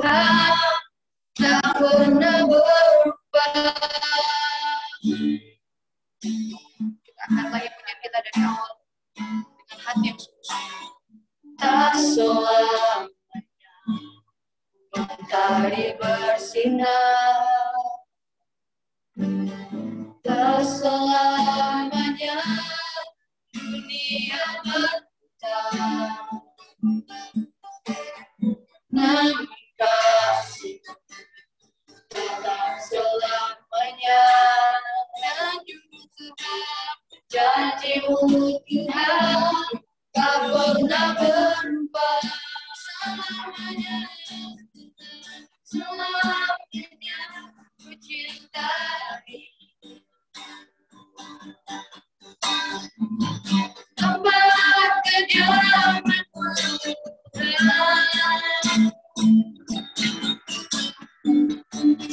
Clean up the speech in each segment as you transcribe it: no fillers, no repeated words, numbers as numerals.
tak pernah berubah. Kita akan lagi punya kita dari awal dengan hati yang sungguh-sungguh. Tak selamanya mentari bersinar, tak selamanya dunia berputar. Namun kasih tetap selamanya, dan juga tetap janjimu Tuhan tak pernah berubah. Selamanya, selamanya ku cintai. Tempat kediamanmu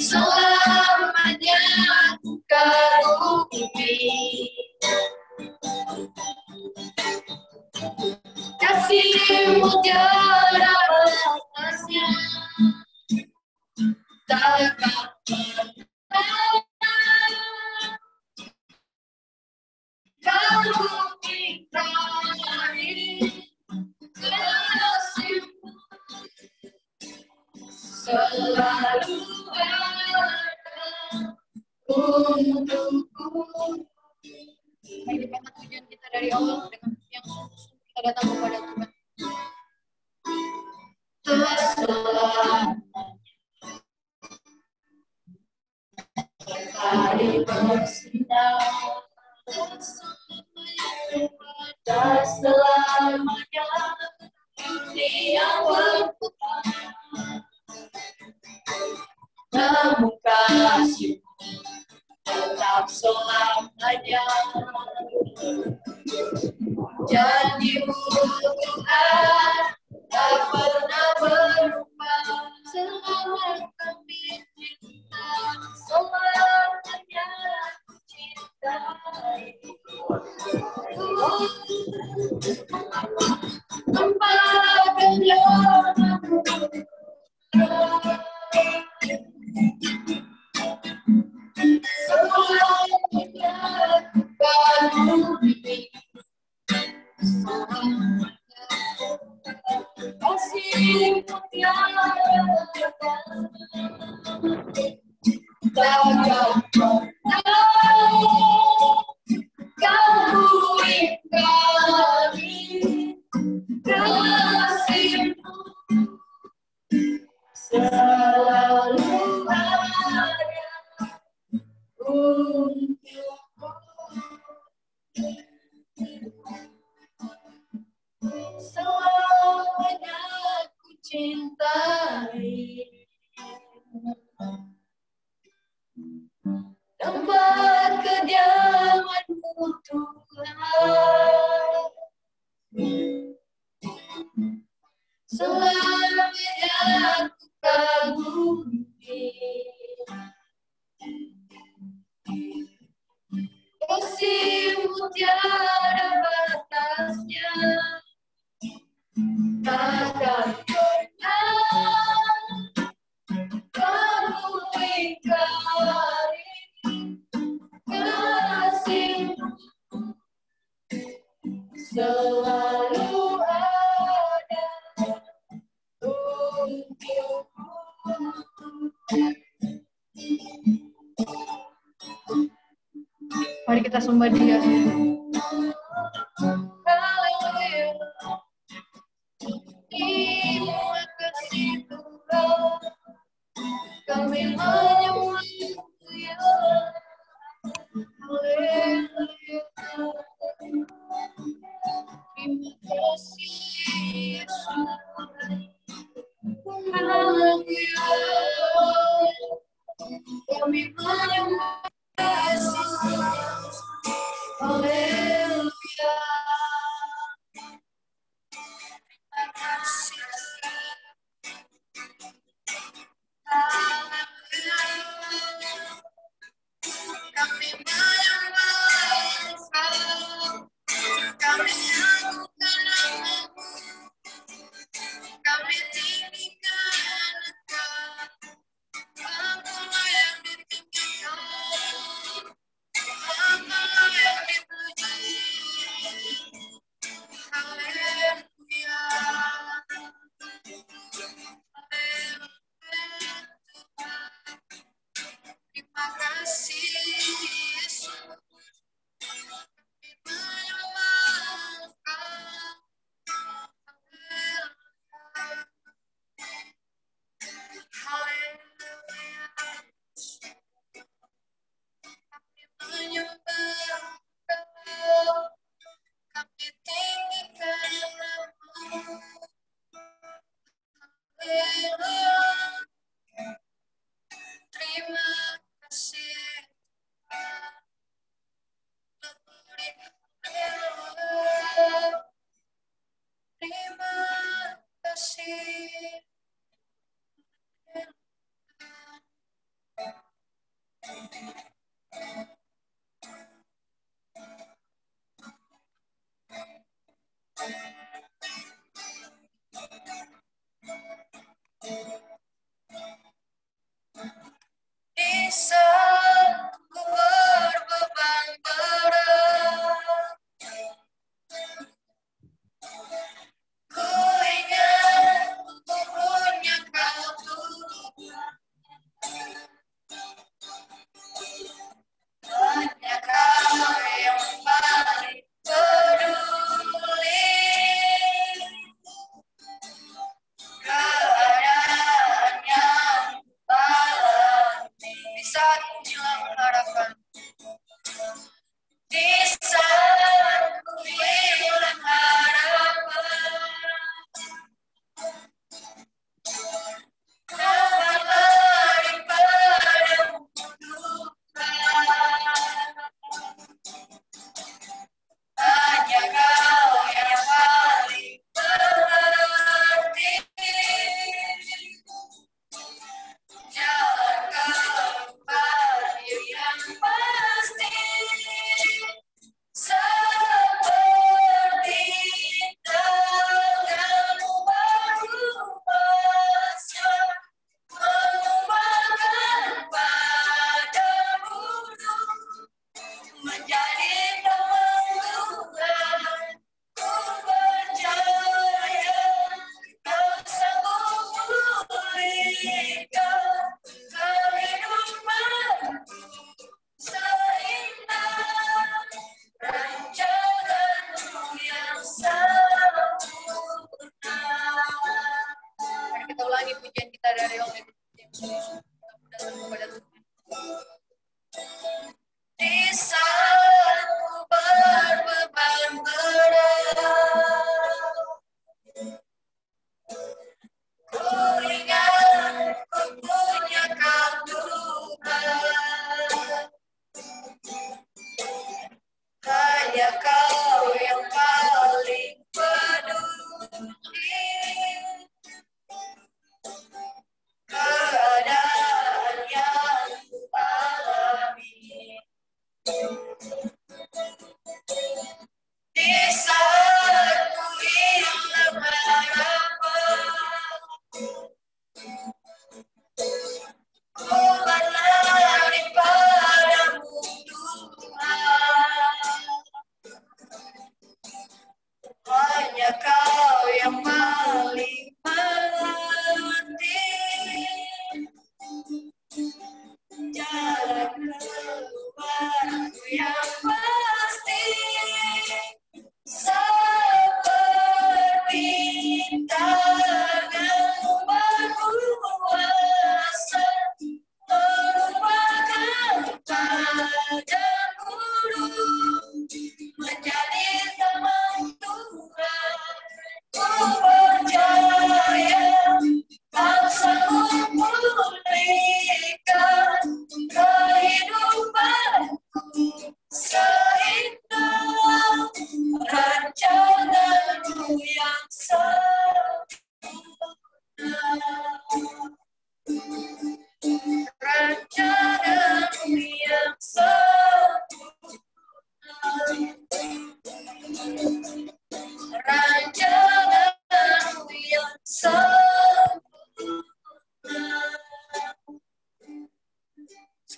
selamanya kau bumi. Kasihmu tiada batasnya, takkan pernah kau ingkari. Kasihmu selalu ada untukku. Mari lipat tujuan kita dari awal dengan yang sungguh-sungguh kita datang kepada Tuhan. Hari bersinar, tak selamanya dunia berputar. Namun kasih tetap selamanya, janjimu Tuhan tak pernah berubah. Selama kami cinta, selamanya ku cintai. Tempat kediamanmu selamanya kau bumi. Kasihmu tiada takkan pernah kau ingkari. Kasihmu selalu ada untukku. Selamanya ku cintai. Tempat kediamanmu Tuhan, selamanya ku kagumi. Kasihmu tiada batasnya, takkan pernah kau ingkari. Kasihmu selalu ada untukku. Mari kita sembah Dia. Haleluya. Terima kasih Tuhan, kami menyembah Dia. Haleluya. Terima kasih Yesus. Haleluya. Kami menyembah Yesus. Haleluya. Terima kasih Tuhan. Haleluya. Kami menyembah Engkau. Kami agukan nama-Mu. Kami tinggikan Engkau.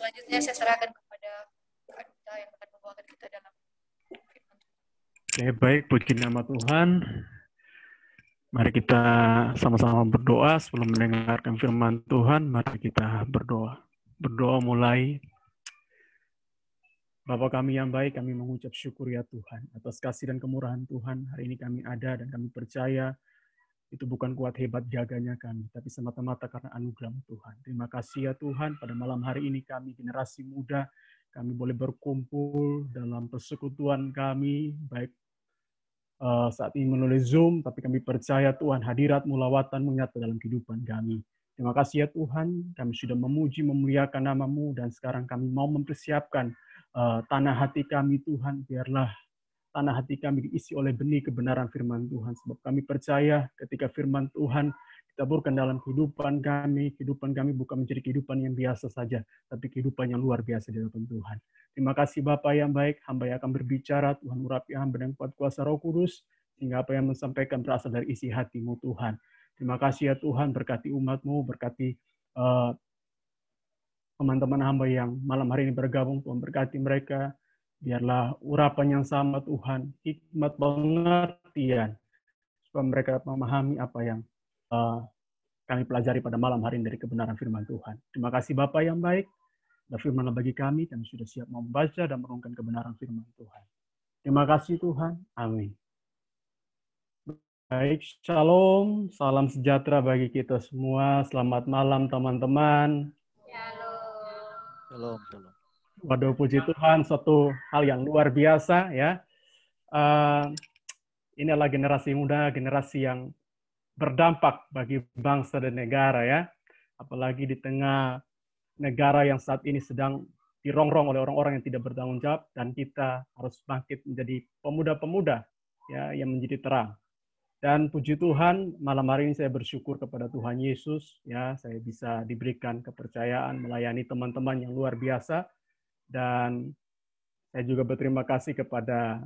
selanjutnya saya serahkan kepada Kak Duta yang akan membawakan kita dalam firman. Oke, baik, puji nama Tuhan. Mari kita sama-sama berdoa sebelum mendengarkan firman Tuhan. Mari kita berdoa. Berdoa mulai. Bapa kami yang baik, kami mengucap syukur ya Tuhan atas kasih dan kemurahan Tuhan. Hari ini kami ada dan kami percaya itu bukan kuat hebat jaganya kami, tapi semata-mata karena anugerah Tuhan. Terima kasih ya Tuhan, pada malam hari ini kami generasi muda, kami boleh berkumpul dalam persekutuan kami, baik saat ini melalui Zoom, tapi kami percaya Tuhan hadirat-Mu, lawatan-Mu nyata dalam kehidupan kami. Terima kasih ya Tuhan, kami sudah memuji, memuliakan nama-Mu, dan sekarang kami mau mempersiapkan tanah hati kami Tuhan, biarlah tanah hati kami diisi oleh benih kebenaran firman Tuhan. Sebab kami percaya ketika firman Tuhan ditaburkan dalam kehidupan kami bukan menjadi kehidupan yang biasa saja, tapi kehidupan yang luar biasa di hadapan Tuhan. Terima kasih Bapa yang baik, hamba yang akan berbicara, Tuhan urapi hamba dengan kuat kuasa Roh Kudus, sehingga apa yang menyampaikan berasal dari isi hati-Mu Tuhan. Terima kasih ya Tuhan, berkati umat-Mu, berkati teman-teman hamba yang malam hari ini bergabung, Tuhan berkati mereka. Biarlah urapan yang sama Tuhan, hikmat pengertian, supaya mereka memahami apa yang kami pelajari pada malam hari ini dari kebenaran firman Tuhan. Terima kasih Bapa yang baik, dan firman bagi kami sudah siap membaca dan merenungkan kebenaran firman Tuhan. Terima kasih Tuhan, amin. Baik, shalom, salam sejahtera bagi kita semua. Selamat malam teman-teman. Shalom, shalom. Waduh, puji Tuhan, suatu hal yang luar biasa ya. Ini adalah generasi muda, generasi yang berdampak bagi bangsa dan negara ya. Apalagi di tengah negara yang saat ini sedang dirongrong oleh orang-orang yang tidak bertanggung jawab, dan kita harus bangkit menjadi pemuda-pemuda ya yang menjadi terang. Dan puji Tuhan, malam hari ini saya bersyukur kepada Tuhan Yesus ya, saya bisa diberikan kepercayaan melayani teman-teman yang luar biasa. Dan saya juga berterima kasih kepada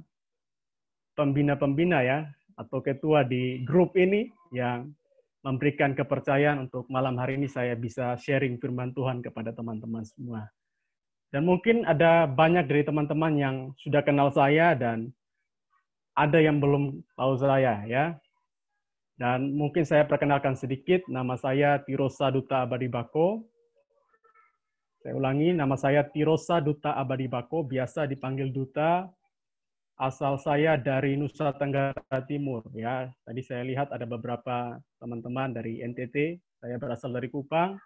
pembina-pembina ya, atau ketua di grup ini yang memberikan kepercayaan untuk malam hari ini saya bisa sharing firman Tuhan kepada teman-teman semua. Dan mungkin ada banyak dari teman-teman yang sudah kenal saya dan ada yang belum tahu saya ya. Dan mungkin saya perkenalkan sedikit, nama saya Tirosa Duta Abadi Bako. Saya ulangi, nama saya Tirosa Duta Abadi Bako, biasa dipanggil Duta. Asal saya dari Nusa Tenggara Timur ya. Tadi saya lihat ada beberapa teman-teman dari NTT, saya berasal dari Kupang.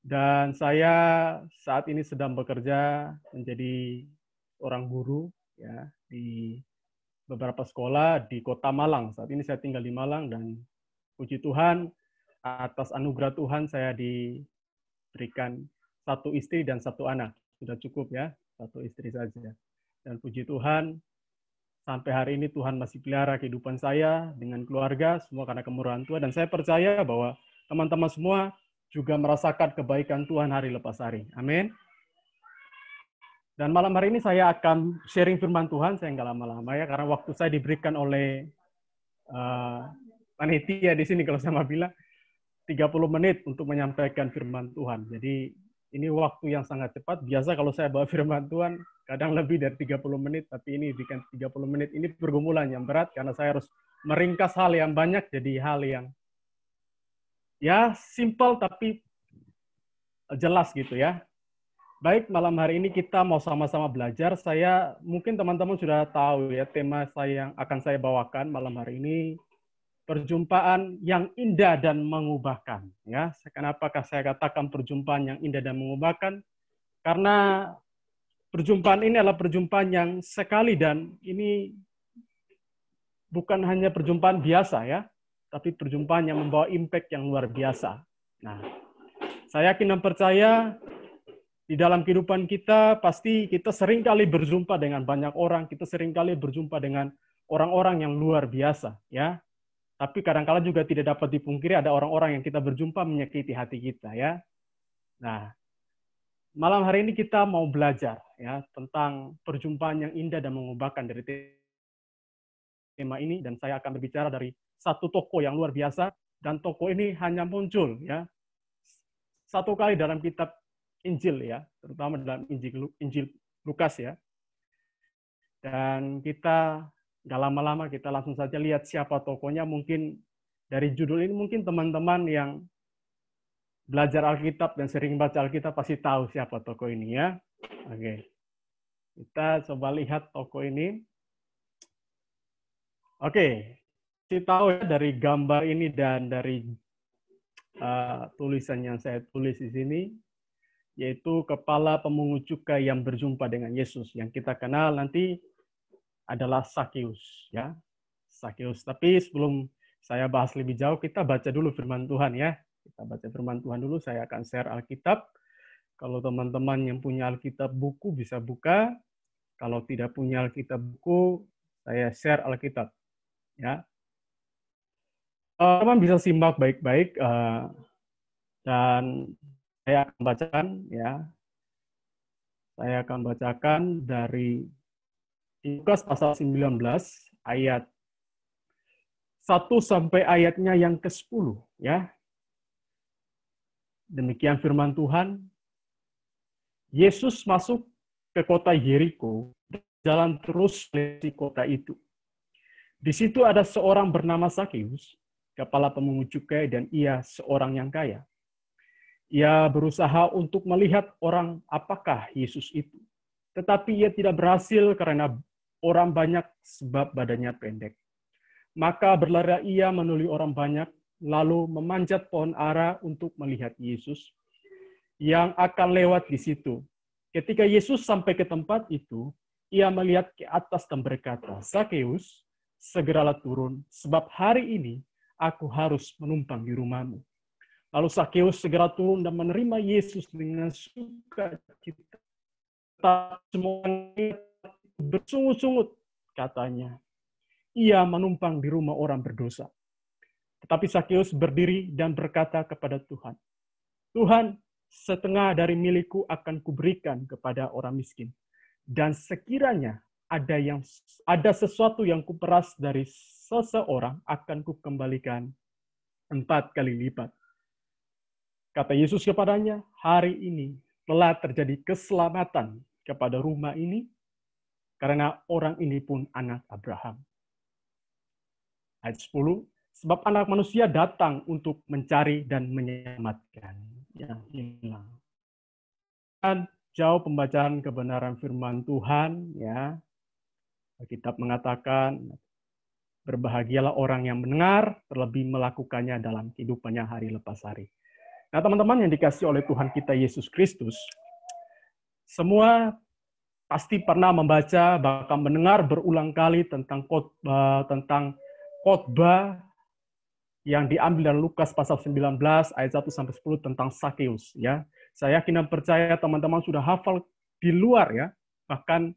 Dan saya saat ini sedang bekerja menjadi orang guru ya di beberapa sekolah di Kota Malang. Saat ini saya tinggal di Malang dan puji Tuhan atas anugerah Tuhan saya diberikan satu istri dan satu anak. Sudah cukup ya, satu istri saja. Dan puji Tuhan, sampai hari ini Tuhan masih pelihara kehidupan saya dengan keluarga, semua karena kemurahan Tuhan. Dan saya percaya bahwa teman-teman semua juga merasakan kebaikan Tuhan hari lepas hari. Amin. Dan malam hari ini saya akan sharing firman Tuhan, saya nggak lama-lama ya, karena waktu saya diberikan oleh panitia di sini, kalau saya mau bilang, 30 menit untuk menyampaikan firman Tuhan. Jadi ini waktu yang sangat cepat. Biasa kalau saya bawa firman Tuhan, kadang lebih dari 30 menit, tapi ini di 30 menit ini pergumulan yang berat, karena saya harus meringkas hal yang banyak, jadi hal yang ya simple tapi jelas gitu ya. Baik, malam hari ini kita mau sama-sama belajar. Mungkin teman-teman sudah tahu ya, tema yang akan saya bawakan malam hari ini, perjumpaan yang indah dan mengubahkan. Ya, kenapakah saya katakan perjumpaan yang indah dan mengubahkan? Karena perjumpaan ini adalah perjumpaan yang sekali, dan ini bukan hanya perjumpaan biasa ya, tapi perjumpaan yang membawa impact yang luar biasa. Nah, saya yakin dan percaya di dalam kehidupan kita pasti kita seringkali berjumpa dengan banyak orang, kita seringkali berjumpa dengan orang-orang yang luar biasa ya. Tapi kadang-kala juga tidak dapat dipungkiri ada orang-orang yang kita berjumpa menyakiti hati kita ya. Nah, malam hari ini kita mau belajar ya tentang perjumpaan yang indah dan mengubahkan dari tema ini, dan saya akan berbicara dari satu tokoh yang luar biasa, dan tokoh ini hanya muncul ya satu kali dalam kitab Injil ya, terutama dalam Injil Lukas ya. Dan kita nggak lama-lama kita langsung saja lihat siapa tokohnya. Mungkin dari judul ini mungkin teman-teman yang belajar Alkitab dan sering baca Alkitab pasti tahu siapa tokoh ini ya. Oke. Kita coba lihat tokoh ini. Oke. Kita tahu ya dari gambar ini dan dari tulisan yang saya tulis di sini, yaitu kepala pemungut cukai yang berjumpa dengan Yesus. Yang kita kenal nanti adalah Sakeus, ya. Sakeus. Tapi sebelum saya bahas lebih jauh, kita baca dulu firman Tuhan ya. Kita baca firman Tuhan dulu, saya akan share Alkitab. Kalau teman-teman yang punya Alkitab buku bisa buka. Kalau tidak punya Alkitab buku, saya share Alkitab. Ya. Teman bisa simak baik-baik dan saya akan bacakan ya. Saya akan bacakan dari Lukas pasal 19 ayat 1 sampai ayatnya yang ke-10 ya. Demikian firman Tuhan. Yesus masuk ke kota Yeriko, jalan terus melewati kota itu. Di situ ada seorang bernama Sakeus, kepala pemungut cukai, dan ia seorang yang kaya. Ia berusaha untuk melihat orang apakah Yesus itu. Tetapi ia tidak berhasil karena orang banyak sebab badannya pendek. Maka berlari ia menuli orang banyak, lalu memanjat pohon ara untuk melihat Yesus yang akan lewat di situ. Ketika Yesus sampai ke tempat itu, ia melihat ke atas dan berkata, Sakeus, segeralah turun, sebab hari ini aku harus menumpang di rumahmu. Lalu Sakeus segera turun dan menerima Yesus dengan sukacita. Semuanya bersungut-sungut, katanya. Ia menumpang di rumah orang berdosa. Tetapi Sakeus berdiri dan berkata kepada Tuhan, Tuhan, setengah dari milikku akan kuberikan kepada orang miskin. Dan sekiranya ada sesuatu yang kuperas dari seseorang, akan kukembalikan 4 kali lipat. Kata Yesus kepadanya, hari ini telah terjadi keselamatan kepada rumah ini, karena orang ini pun anak Abraham. Ayat 10, sebab anak manusia datang untuk mencari dan menyelamatkan yang hilang. Dan jauh pembacaan kebenaran firman Tuhan, ya. Alkitab mengatakan, berbahagialah orang yang mendengar, terlebih melakukannya dalam kehidupannya hari lepas hari. Nah, teman-teman yang dikasihi oleh Tuhan kita Yesus Kristus, semua pasti pernah membaca, bahkan mendengar berulang kali tentang khotbah yang diambil dari Lukas pasal 19 ayat 1 sampai 10 tentang Sakeus ya. Saya yakin dan percaya teman-teman sudah hafal di luar ya, bahkan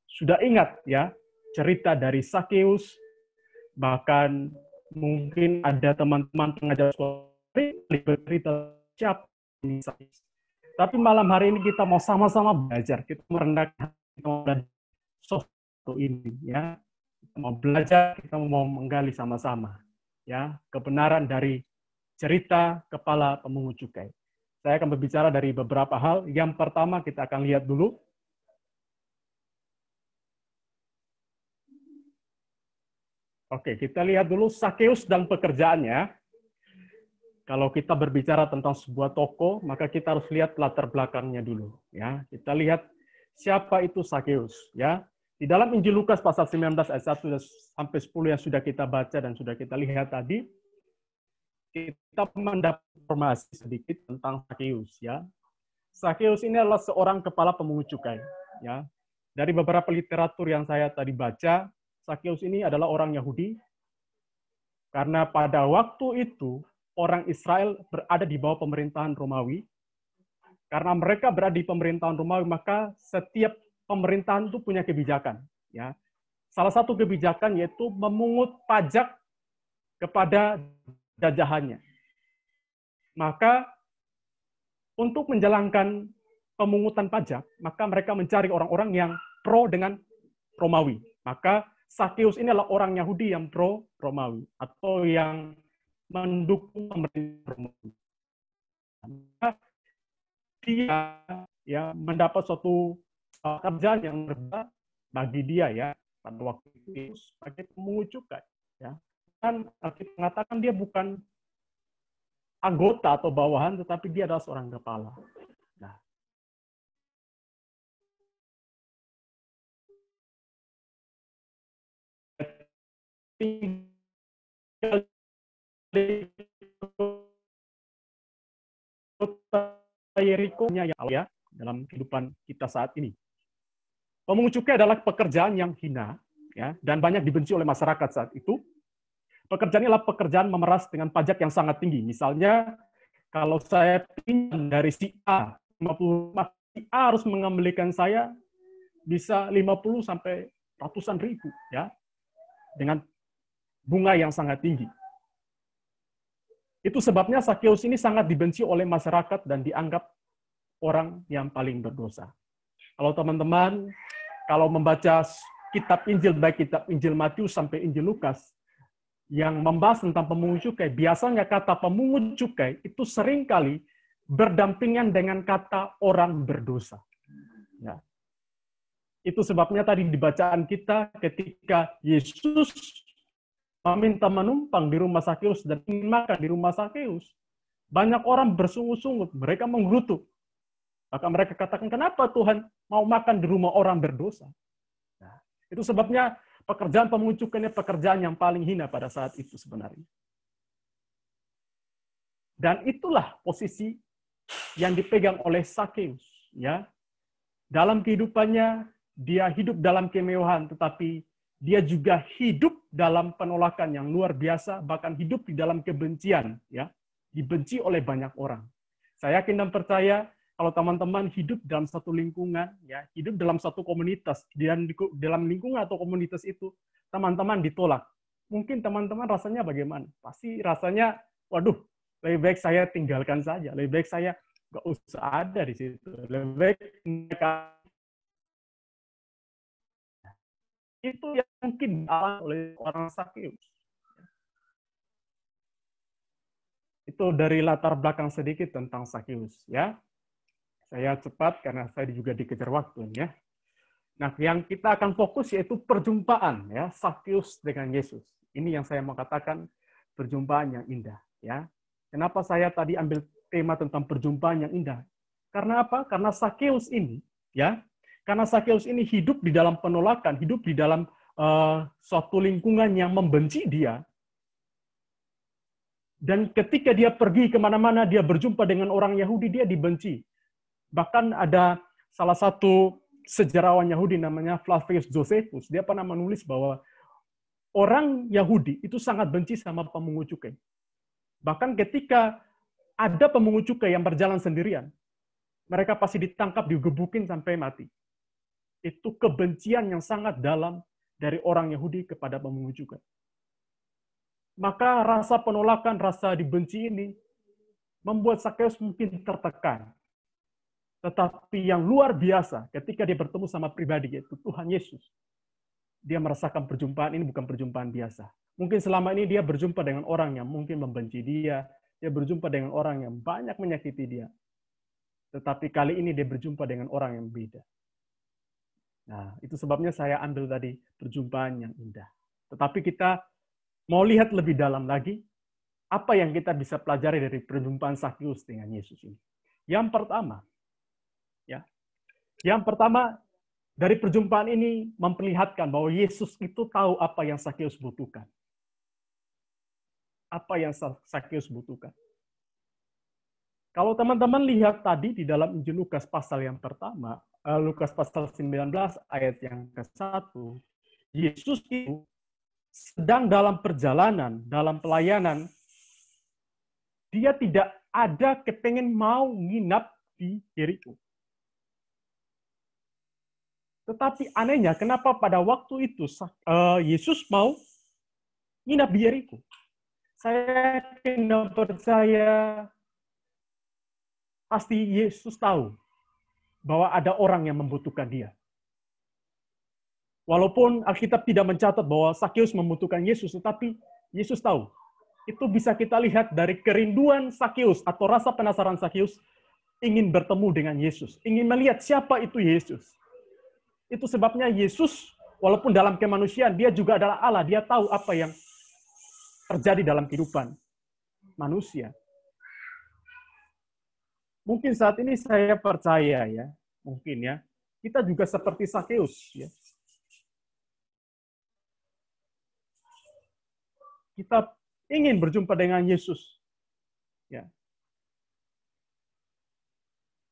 sudah ingat ya cerita dari Sakeus, bahkan mungkin ada teman-teman pengajar sekolah bercerita siapa ini Sakeus. Tapi malam hari ini kita mau sama-sama belajar, kita merendahkan, kita mau belajar sosok ini ya. Kita mau belajar, kita mau menggali sama-sama ya kebenaran dari cerita kepala pemungut cukai. Saya akan berbicara dari beberapa hal. Yang pertama kita akan lihat dulu. Oke, kita lihat dulu Sakeus dan pekerjaannya. Kalau kita berbicara tentang sebuah toko, maka kita harus lihat latar belakangnya dulu. Ya, kita lihat siapa itu Sakeus. Ya, di dalam Injil Lukas pasal 19 ayat 1 sampai 10 yang sudah kita baca dan sudah kita lihat tadi, kita mendapat informasi sedikit tentang Sakeus. Ya, Sakeus ini adalah seorang kepala pemungut cukai. Ya, dari beberapa literatur yang saya tadi baca, Sakeus ini adalah orang Yahudi. Karena pada waktu itu orang Israel berada di bawah pemerintahan Romawi. Karena mereka berada di pemerintahan Romawi, maka setiap pemerintahan itu punya kebijakan. Ya, salah satu kebijakan yaitu memungut pajak kepada jajahannya. Maka untuk menjalankan pemungutan pajak, maka mereka mencari orang-orang yang pro dengan Romawi. Maka Sakeus ini adalah orang Yahudi yang pro Romawi atau yang mendukung pemerintah Romawi. dia ya mendapat suatu pekerjaan yang berat bagi dia ya pada waktu itu sebagai pemungut cukai ya. Dan Alkitab mengatakan dia bukan anggota atau bawahan, tetapi dia adalah seorang kepala. Nah, tinggal di kota Yeriko-nya ya dalam kehidupan kita saat ini. Pemungut cukai adalah pekerjaan yang hina ya dan banyak dibenci oleh masyarakat saat itu. Pekerjaan ini adalah pekerjaan memeras dengan pajak yang sangat tinggi. Misalnya, kalau saya pinjam dari si A, 50, si A harus mengembalikan saya bisa 50 sampai ratusan ribu, ya, dengan bunga yang sangat tinggi. Itu sebabnya Sakeus ini sangat dibenci oleh masyarakat dan dianggap orang yang paling berdosa. Kalau teman-teman, kalau membaca kitab Injil, baik kitab Injil Matius sampai Injil Lukas, yang membahas tentang pemungut cukai, biasanya kata pemungut cukai itu seringkali berdampingan dengan kata orang berdosa. Ya. Itu sebabnya tadi di bacaan kita ketika Yesus meminta menumpang di rumah Sakeus dan ingin makan di rumah Sakeus, banyak orang bersungut-sungut, mereka menggerutu. Maka mereka katakan, kenapa Tuhan mau makan di rumah orang berdosa? Nah, itu sebabnya pekerjaan pemungut cukai ini pekerjaan yang paling hina pada saat itu sebenarnya. Dan itulah posisi yang dipegang oleh Sakeus. Ya. Dalam kehidupannya, dia hidup dalam kemewahan, tetapi dia juga hidup dalam penolakan yang luar biasa, bahkan hidup di dalam kebencian. Ya. Dibenci oleh banyak orang. Saya yakin dan percaya, kalau teman-teman hidup dalam satu lingkungan, ya, hidup dalam satu komunitas, dan dalam lingkungan atau komunitas itu, teman-teman ditolak. Mungkin teman-teman rasanya bagaimana? Pasti rasanya, waduh, lebih baik saya tinggalkan saja, lebih baik saya nggak usah ada di situ, lebih baik mereka. Itu yang mungkin dialami oleh orang Sakeus. Itu dari latar belakang sedikit tentang Sakeus, ya. Saya cepat karena saya juga dikejar waktu ya. Nah, yang kita akan fokus yaitu perjumpaan ya Sakeus dengan Yesus. Ini yang saya mau katakan perjumpaan yang indah ya. Kenapa saya tadi ambil tema tentang perjumpaan yang indah? Karena apa? Karena Sakeus ini ya, karena Sakeus ini hidup di dalam penolakan, hidup di dalam suatu lingkungan yang membenci dia. Dan ketika dia pergi kemana-mana, dia berjumpa dengan orang Yahudi, dia dibenci. Bahkan ada salah satu sejarawan Yahudi namanya Flavius Josephus. Dia pernah menulis bahwa orang Yahudi itu sangat benci sama pemungut cukai. Bahkan ketika ada pemungut cukai yang berjalan sendirian, mereka pasti ditangkap, digebukin sampai mati. Itu kebencian yang sangat dalam dari orang Yahudi kepada pemungut cukai. Maka rasa penolakan, rasa dibenci ini membuat Sakeus mungkin tertekan. Tetapi yang luar biasa ketika dia bertemu sama pribadi yaitu Tuhan Yesus. Dia merasakan perjumpaan ini bukan perjumpaan biasa. Mungkin selama ini dia berjumpa dengan orang yang mungkin membenci dia berjumpa dengan orang yang banyak menyakiti dia. Tetapi kali ini dia berjumpa dengan orang yang beda. Nah, itu sebabnya saya ambil tadi perjumpaan yang indah. Tetapi kita mau lihat lebih dalam lagi apa yang kita bisa pelajari dari perjumpaan Sakeus dengan Yesus ini. Yang pertama, dari perjumpaan ini memperlihatkan bahwa Yesus itu tahu apa yang Sakeus butuhkan. Apa yang Sakeus butuhkan. Kalau teman-teman lihat tadi di dalam Injil Lukas pasal yang pertama, Lukas pasal 19 ayat yang ke-1, Yesus itu sedang dalam perjalanan, dalam pelayanan, dia tidak ada kepengen mau nginap di Yeriko. Tetapi anehnya, kenapa pada waktu itu Yesus mau nginap di Yeriko? Saya tidak percaya, pasti Yesus tahu bahwa ada orang yang membutuhkan dia. Walaupun Alkitab tidak mencatat bahwa Sakeus membutuhkan Yesus, tetapi Yesus tahu. Itu bisa kita lihat dari kerinduan Sakeus atau rasa penasaran Sakeus ingin bertemu dengan Yesus, ingin melihat siapa itu Yesus. Itu sebabnya Yesus, walaupun dalam kemanusiaan, dia juga adalah Allah. Dia tahu apa yang terjadi dalam kehidupan manusia. Mungkin saat ini saya percaya ya, mungkin ya, kita juga seperti Sakeus ya. Kita ingin berjumpa dengan Yesus. Ya.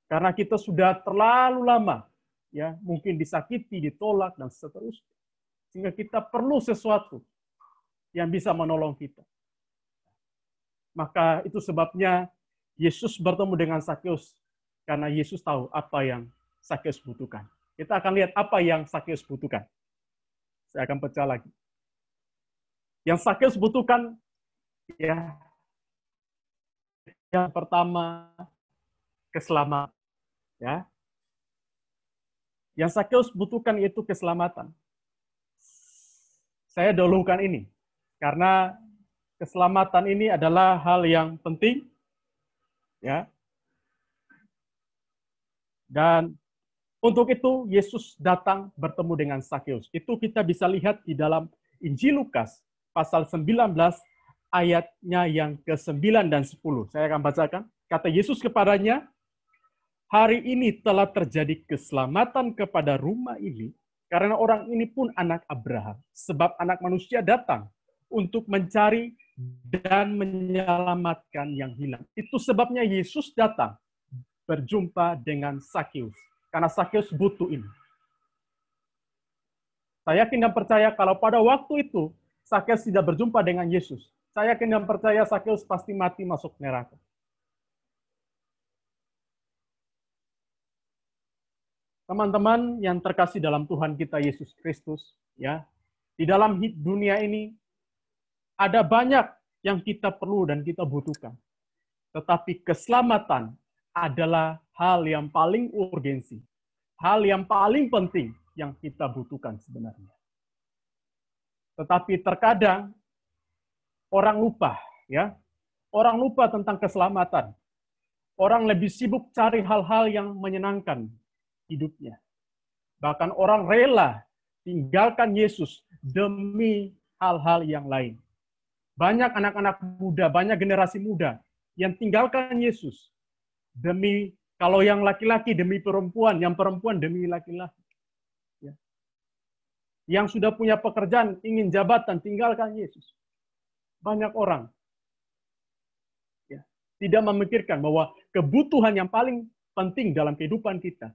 Karena kita sudah terlalu lama ya, mungkin disakiti, ditolak dan seterusnya. Sehingga kita perlu sesuatu yang bisa menolong kita. Maka itu sebabnya Yesus bertemu dengan Sakeus karena Yesus tahu apa yang Sakeus butuhkan. Kita akan lihat apa yang Sakeus butuhkan. Saya akan pecah lagi. Yang Sakeus butuhkan ya, yang pertama keselamatan ya. Yang Sakeus butuhkan itu keselamatan. Saya dahulukan ini karena keselamatan ini adalah hal yang penting ya. Dan untuk itu Yesus datang bertemu dengan Sakeus. Itu kita bisa lihat di dalam Injil Lukas pasal 19 ayatnya yang ke-9 dan 10. Saya akan bacakan. Kata Yesus kepadanya, "Hari ini telah terjadi keselamatan kepada rumah ini, karena orang ini pun anak Abraham. Sebab anak manusia datang untuk mencari dan menyelamatkan yang hilang." Itu sebabnya Yesus datang berjumpa dengan Sakeus. Karena Sakeus butuh ini. Saya yakin dan percaya kalau pada waktu itu Sakeus tidak berjumpa dengan Yesus, saya yakin dan percaya Sakeus pasti mati masuk neraka. Teman-teman yang terkasih dalam Tuhan kita Yesus Kristus, ya, di dalam dunia ini ada banyak yang kita perlu dan kita butuhkan. Tetapi keselamatan adalah hal yang paling urgensi, hal yang paling penting yang kita butuhkan sebenarnya. Tetapi terkadang orang lupa, ya, orang lupa tentang keselamatan. Orang lebih sibuk cari hal-hal yang menyenangkan hidupnya. Bahkan orang rela tinggalkan Yesus demi hal-hal yang lain. Banyak anak-anak muda, banyak generasi muda yang tinggalkan Yesus demi, kalau yang laki-laki demi perempuan, yang perempuan demi laki-laki. Ya. Yang sudah punya pekerjaan, ingin jabatan, tinggalkan Yesus. Banyak orang ya, tidak memikirkan bahwa kebutuhan yang paling penting dalam kehidupan kita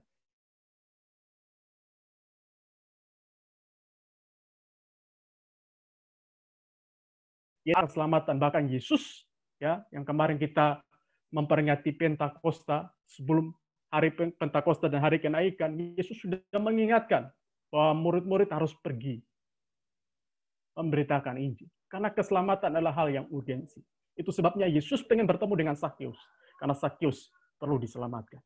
ya keselamatan. Bahkan Yesus ya, yang kemarin kita memperingati Pentakosta, sebelum hari Pentakosta dan hari kenaikan, Yesus sudah mengingatkan bahwa murid-murid harus pergi memberitakan Injil. Karena keselamatan adalah hal yang urgensi. Itu sebabnya Yesus pengen bertemu dengan Sakeus. Karena Sakeus perlu diselamatkan.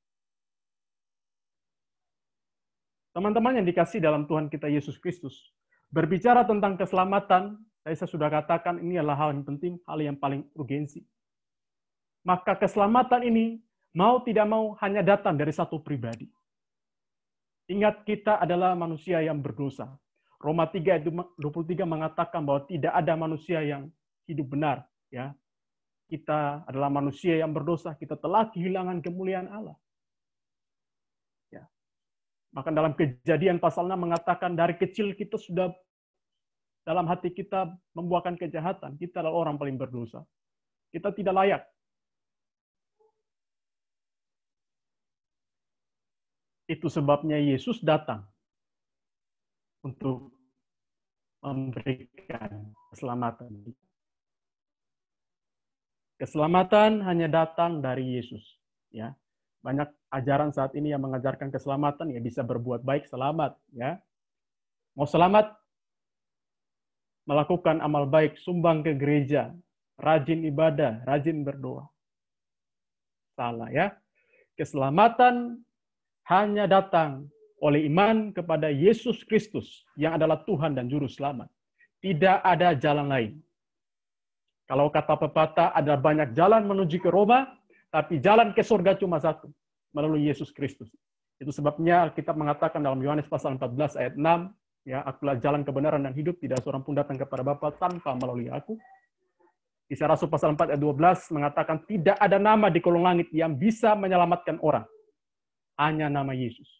Teman-teman yang dikasih dalam Tuhan kita Yesus Kristus, berbicara tentang keselamatan, saya sudah katakan ini adalah hal yang penting, hal yang paling urgensi. Maka keselamatan ini mau tidak mau hanya datang dari satu pribadi. Ingat, kita adalah manusia yang berdosa. Roma 3 ayat 23 mengatakan bahwa tidak ada manusia yang hidup benar. Ya, kita adalah manusia yang berdosa, kita telah kehilangan kemuliaan Allah. Ya. Maka dalam Kejadian pasal 6 mengatakan dari kecil kita sudah dalam hati kita membuahkan kejahatan. Kita adalah orang paling berdosa. Kita tidak layak. Itu sebabnya Yesus datang untuk memberikan keselamatan. Keselamatan hanya datang dari Yesus. Ya, banyak ajaran saat ini yang mengajarkan keselamatan, ya bisa berbuat baik selamat. Ya, mau selamat, melakukan amal baik, sumbang ke gereja, rajin ibadah, rajin berdoa. Salah ya. Keselamatan hanya datang oleh iman kepada Yesus Kristus yang adalah Tuhan dan Juru Selamat. Tidak ada jalan lain. Kalau kata pepatah, ada banyak jalan menuju ke Roma, tapi jalan ke surga cuma satu. melalui Yesus Kristus. Itu sebabnya kita mengatakan dalam Yohanes pasal 14 ayat 6, ya, akulah jalan kebenaran dan hidup, tidak seorang pun datang kepada Bapa tanpa melalui aku. Kisah Rasul pasal 4 ayat 12 mengatakan tidak ada nama di kolong langit yang bisa menyelamatkan orang. Hanya nama Yesus.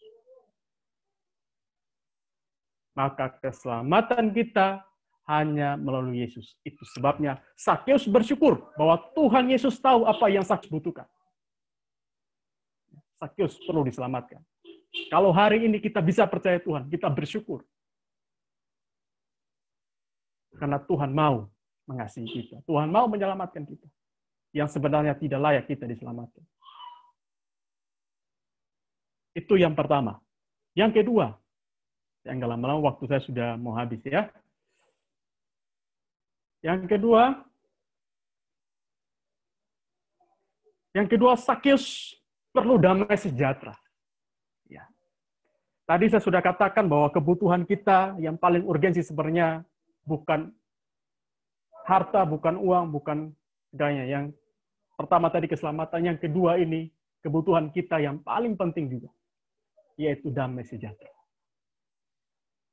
Maka keselamatan kita hanya melalui Yesus. Itu sebabnya Sakeus bersyukur bahwa Tuhan Yesus tahu apa yang Sakeus butuhkan. Sakeus perlu diselamatkan. Kalau hari ini kita bisa percaya Tuhan, kita bersyukur. Karena Tuhan mau mengasihi kita. Tuhan mau menyelamatkan kita. Yang sebenarnya tidak layak kita diselamatkan. Itu yang pertama. Yang kedua, yang gak lama-lama waktu saya sudah mau habis ya. Yang kedua Sakeus perlu damai sejahtera. Ya. Tadi saya sudah katakan bahwa kebutuhan kita yang paling urgensi sebenarnya bukan harta, bukan uang, bukan segalanya. Yang pertama tadi keselamatan, yang kedua ini kebutuhan kita yang paling penting juga, yaitu damai sejahtera.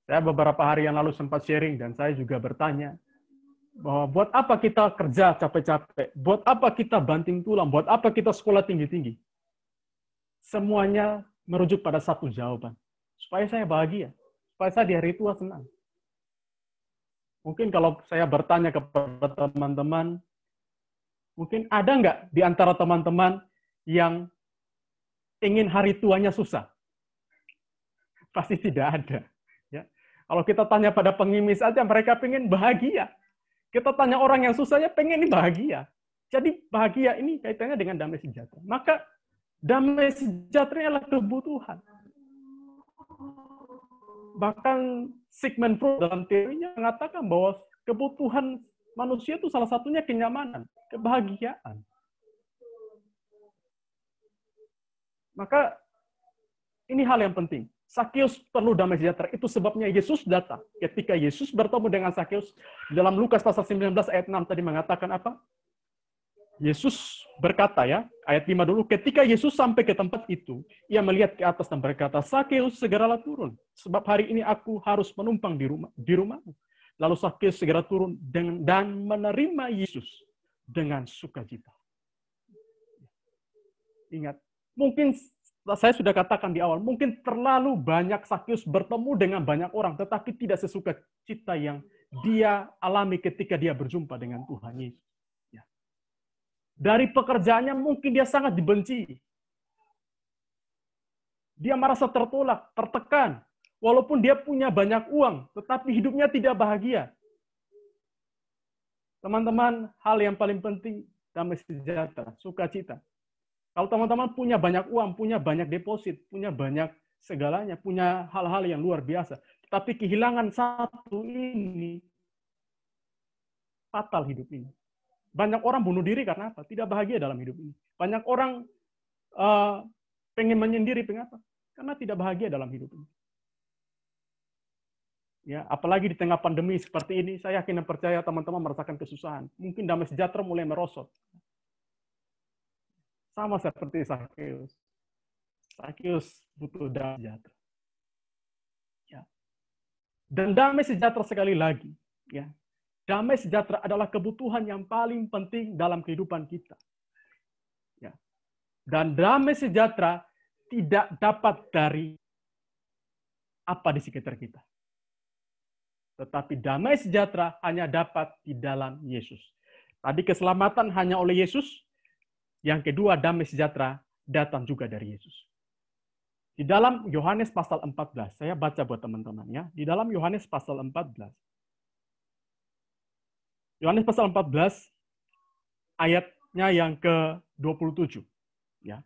Saya beberapa hari yang lalu sempat sharing dan saya juga bertanya, bahwa buat apa kita kerja capek-capek? Buat apa kita banting tulang? Buat apa kita sekolah tinggi-tinggi? Semuanya merujuk pada satu jawaban. Supaya saya bahagia. Supaya saya di hari tua senang. Mungkin kalau saya bertanya kepada teman-teman, mungkin ada nggak di antara teman-teman yang ingin hari tuanya susah? Pasti tidak ada. Ya. Kalau kita tanya pada pengimis aja, mereka pengen bahagia. Kita tanya orang yang susahnya pengen ini bahagia. Jadi bahagia ini kaitannya dengan damai sejahtera. Maka damai sejahtera adalah kebutuhan. Bahkan Sigmund Freud dalam teorinya mengatakan bahwa kebutuhan manusia itu salah satunya kenyamanan, kebahagiaan. Maka ini hal yang penting. Sakeus perlu damai sejahtera. Itu sebabnya Yesus datang. Ketika Yesus bertemu dengan Sakeus, dalam Lukas pasal 19 ayat 6 tadi mengatakan apa? Yesus berkata ya, ayat 5 dulu, ketika Yesus sampai ke tempat itu, ia melihat ke atas dan berkata, Sakeus segeralah turun, sebab hari ini aku harus menumpang di rumahmu. Lalu Sakeus segera turun dan menerima Yesus dengan sukacita. Ingat, mungkin saya sudah katakan di awal, mungkin terlalu banyak Sakeus bertemu dengan banyak orang, tetapi tidak sesuka cita yang dia alami ketika dia berjumpa dengan Tuhan Yesus. Ya. Dari pekerjaannya mungkin dia sangat dibenci. Dia merasa tertolak, tertekan. Walaupun dia punya banyak uang, tetapi hidupnya tidak bahagia. Teman-teman, hal yang paling penting, damai sejahtera, sukacita. Kalau teman-teman punya banyak uang, punya banyak deposit, punya banyak segalanya, punya hal-hal yang luar biasa, tapi kehilangan satu ini, fatal hidup ini. Banyak orang bunuh diri karena apa? Tidak bahagia dalam hidup ini. Banyak orang pengen menyendiri, kenapa? Karena tidak bahagia dalam hidup ini. Ya, apalagi di tengah pandemi seperti ini, saya yakin dan percaya teman-teman merasakan kesusahan. Mungkin damai sejahtera mulai merosot. Sama seperti Sakeus. Sakeus butuh damai sejahtera. Ya. Dan damai sejahtera sekali lagi, ya. Damai sejahtera adalah kebutuhan yang paling penting dalam kehidupan kita. Ya. Dan damai sejahtera tidak dapat dari apa di sekitar kita. Tetapi damai sejahtera hanya dapat di dalam Yesus. Tadi keselamatan hanya oleh Yesus. Yang kedua, damai sejahtera datang juga dari Yesus. Di dalam Yohanes pasal 14, saya baca buat teman-teman ya. Di dalam Yohanes pasal 14. Yohanes pasal 14 ayatnya yang ke-27 ya.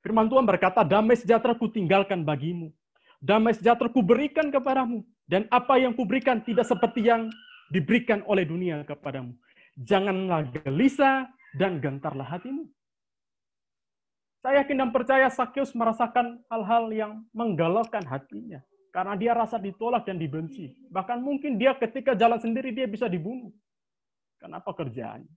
Firman Tuhan berkata, damai sejahtera ku tinggalkan bagimu. Damai sejahtera ku berikan kepadamu. Dan apa yang ku berikan tidak seperti yang diberikan oleh dunia kepadamu. Janganlah gelisah dan gentarlah hatimu. Saya yakin dan percaya Sakeus merasakan hal-hal yang menggalaukan hatinya. Karena dia rasa ditolak dan dibenci. Bahkan mungkin dia ketika jalan sendiri dia bisa dibunuh. Kenapa kerjaannya?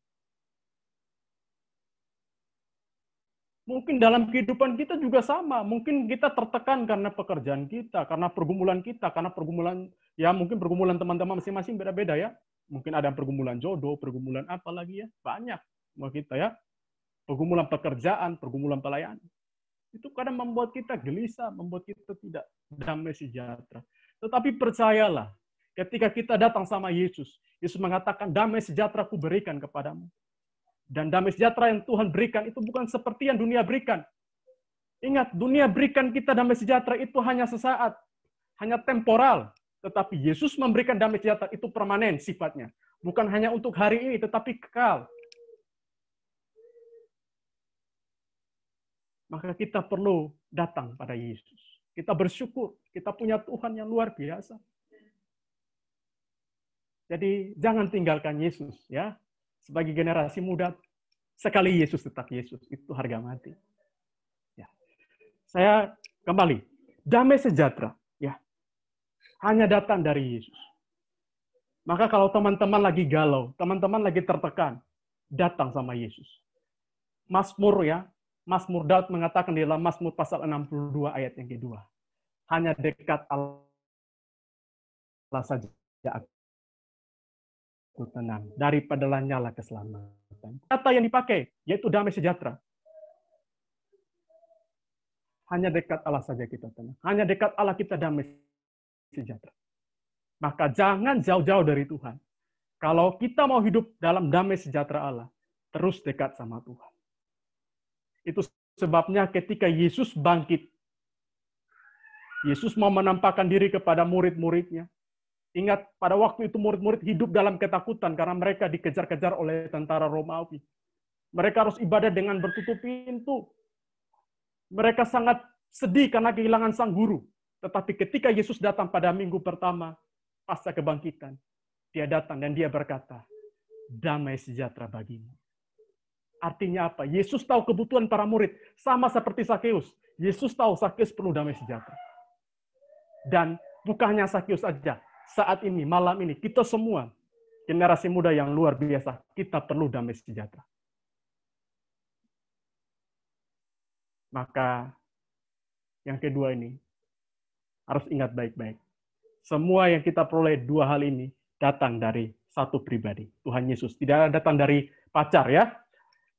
Mungkin dalam kehidupan kita juga sama. Mungkin kita tertekan karena pekerjaan kita, karena pergumulan kita, karena pergumulan, ya mungkin pergumulan teman-teman masing-masing beda-beda ya. Mungkin ada pergumulan jodoh, pergumulan apa lagi ya. Banyak semua kita ya. Pergumulan pekerjaan, pergumulan pelayanan. Itu kadang membuat kita gelisah, membuat kita tidak damai sejahtera. Tetapi percayalah, ketika kita datang sama Yesus, Yesus mengatakan, damai sejahtera ku berikan kepadamu. Dan damai sejahtera yang Tuhan berikan itu bukan seperti yang dunia berikan. Ingat, dunia berikan kita damai sejahtera itu hanya sesaat, hanya temporal. Tetapi Yesus memberikan damai sejahtera itu permanen sifatnya. Bukan hanya untuk hari ini, tetapi kekal. Maka kita perlu datang pada Yesus. Kita bersyukur, kita punya Tuhan yang luar biasa. Jadi jangan tinggalkan Yesus ya. Sebagai generasi muda, sekali Yesus tetap Yesus, itu harga mati. Ya. Saya kembali, damai sejahtera, ya, hanya datang dari Yesus. Maka kalau teman-teman lagi galau, teman-teman lagi tertekan, datang sama Yesus. Mazmur ya, Mazmur Daud mengatakan di dalam Mazmur pasal 62 ayat yang kedua, hanya dekat Allah saja aku tenang, daripada nyala keselamatan. Kata yang dipakai, yaitu damai sejahtera. Hanya dekat Allah saja kita tenang. Hanya dekat Allah kita damai sejahtera. Maka jangan jauh-jauh dari Tuhan. Kalau kita mau hidup dalam damai sejahtera Allah, terus dekat sama Tuhan. Itu sebabnya ketika Yesus bangkit, Yesus mau menampakkan diri kepada murid-muridnya. Ingat, pada waktu itu murid-murid hidup dalam ketakutan karena mereka dikejar-kejar oleh tentara Romawi. Mereka harus ibadah dengan bertutup pintu. Mereka sangat sedih karena kehilangan sang guru. Tetapi ketika Yesus datang pada minggu pertama, pasca kebangkitan, dia datang dan dia berkata, damai sejahtera bagimu. Artinya apa? Yesus tahu kebutuhan para murid. Sama seperti Sakeus. Yesus tahu Sakeus perlu damai sejahtera. Dan bukannya Sakeus saja. Saat ini, malam ini, kita semua, generasi muda yang luar biasa, kita perlu damai sejahtera. Maka, yang kedua ini, harus ingat baik-baik. Semua yang kita peroleh dua hal ini, datang dari satu pribadi, Tuhan Yesus. Tidak datang dari pacar ya.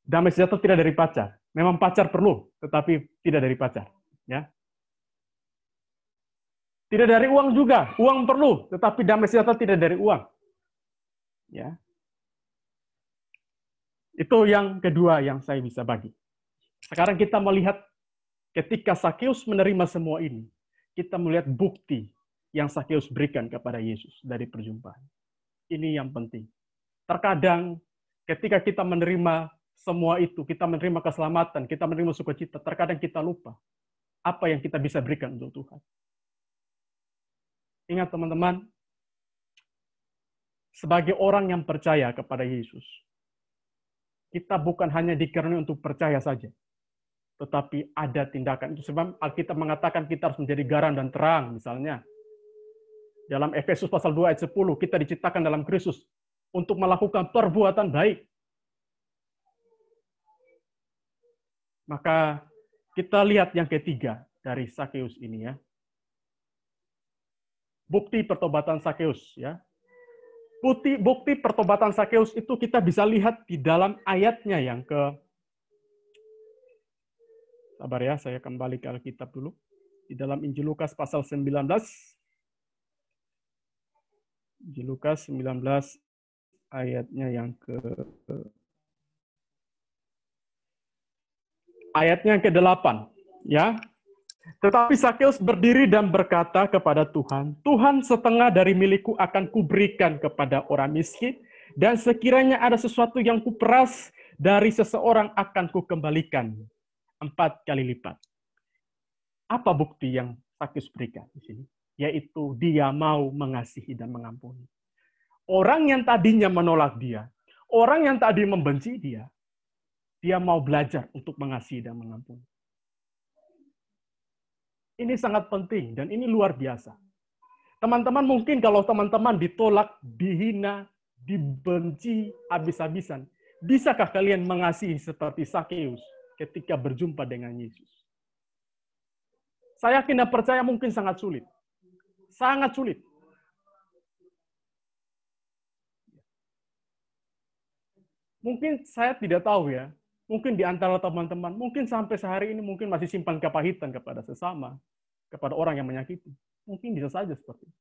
Damai sejahtera tidak dari pacar. Memang pacar perlu, tetapi tidak dari pacar. Ya. Tidak dari uang juga. Uang perlu, tetapi damai sejahtera tidak dari uang. Ya. Itu yang kedua yang saya bisa bagi. Sekarang kita melihat ketika Sakeus menerima semua ini, kita melihat bukti yang Sakeus berikan kepada Yesus dari perjumpaan. Ini yang penting. Terkadang ketika kita menerima semua itu, kita menerima keselamatan, kita menerima sukacita, terkadang kita lupa apa yang kita bisa berikan untuk Tuhan. Ingat teman-teman, sebagai orang yang percaya kepada Yesus, kita bukan hanya dikaruniai untuk percaya saja, tetapi ada tindakan. Itu sebab Alkitab mengatakan kita harus menjadi garam dan terang, misalnya. Dalam Efesus pasal 2 ayat 10, kita diciptakan dalam Kristus untuk melakukan perbuatan baik. Maka kita lihat yang ketiga dari Sakeus ini ya. Bukti pertobatan Sakeus ya. Bukti pertobatan Sakeus itu kita bisa lihat di dalam ayatnya yang sabar ya, saya kembali ke Alkitab dulu. Di dalam Injil Lukas pasal 19. Injil Lukas 19 ayatnya yang ayatnya ke-8 ya. Tetapi Sakeus berdiri dan berkata kepada Tuhan, Tuhan, setengah dari milikku akan kuberikan kepada orang miskin, dan sekiranya ada sesuatu yang kuperas dari seseorang akan kukembalikan 4 kali lipat. Apa bukti yang Sakeus berikan di sini? Yaitu dia mau mengasihi dan mengampuni. Orang yang tadinya menolak dia, orang yang tadi membenci dia mau belajar untuk mengasihi dan mengampuni. Ini sangat penting dan ini luar biasa. Teman-teman mungkin kalau teman-teman ditolak, dihina, dibenci habis-habisan, bisakah kalian mengasihi seperti Sakeus ketika berjumpa dengan Yesus. Saya yakin dan percaya mungkin sangat sulit. Sangat sulit. Mungkin saya tidak tahu ya, mungkin di antara teman-teman, mungkin sampai sehari ini mungkin masih simpan kepahitan kepada sesama, kepada orang yang menyakiti. Mungkin bisa saja seperti itu.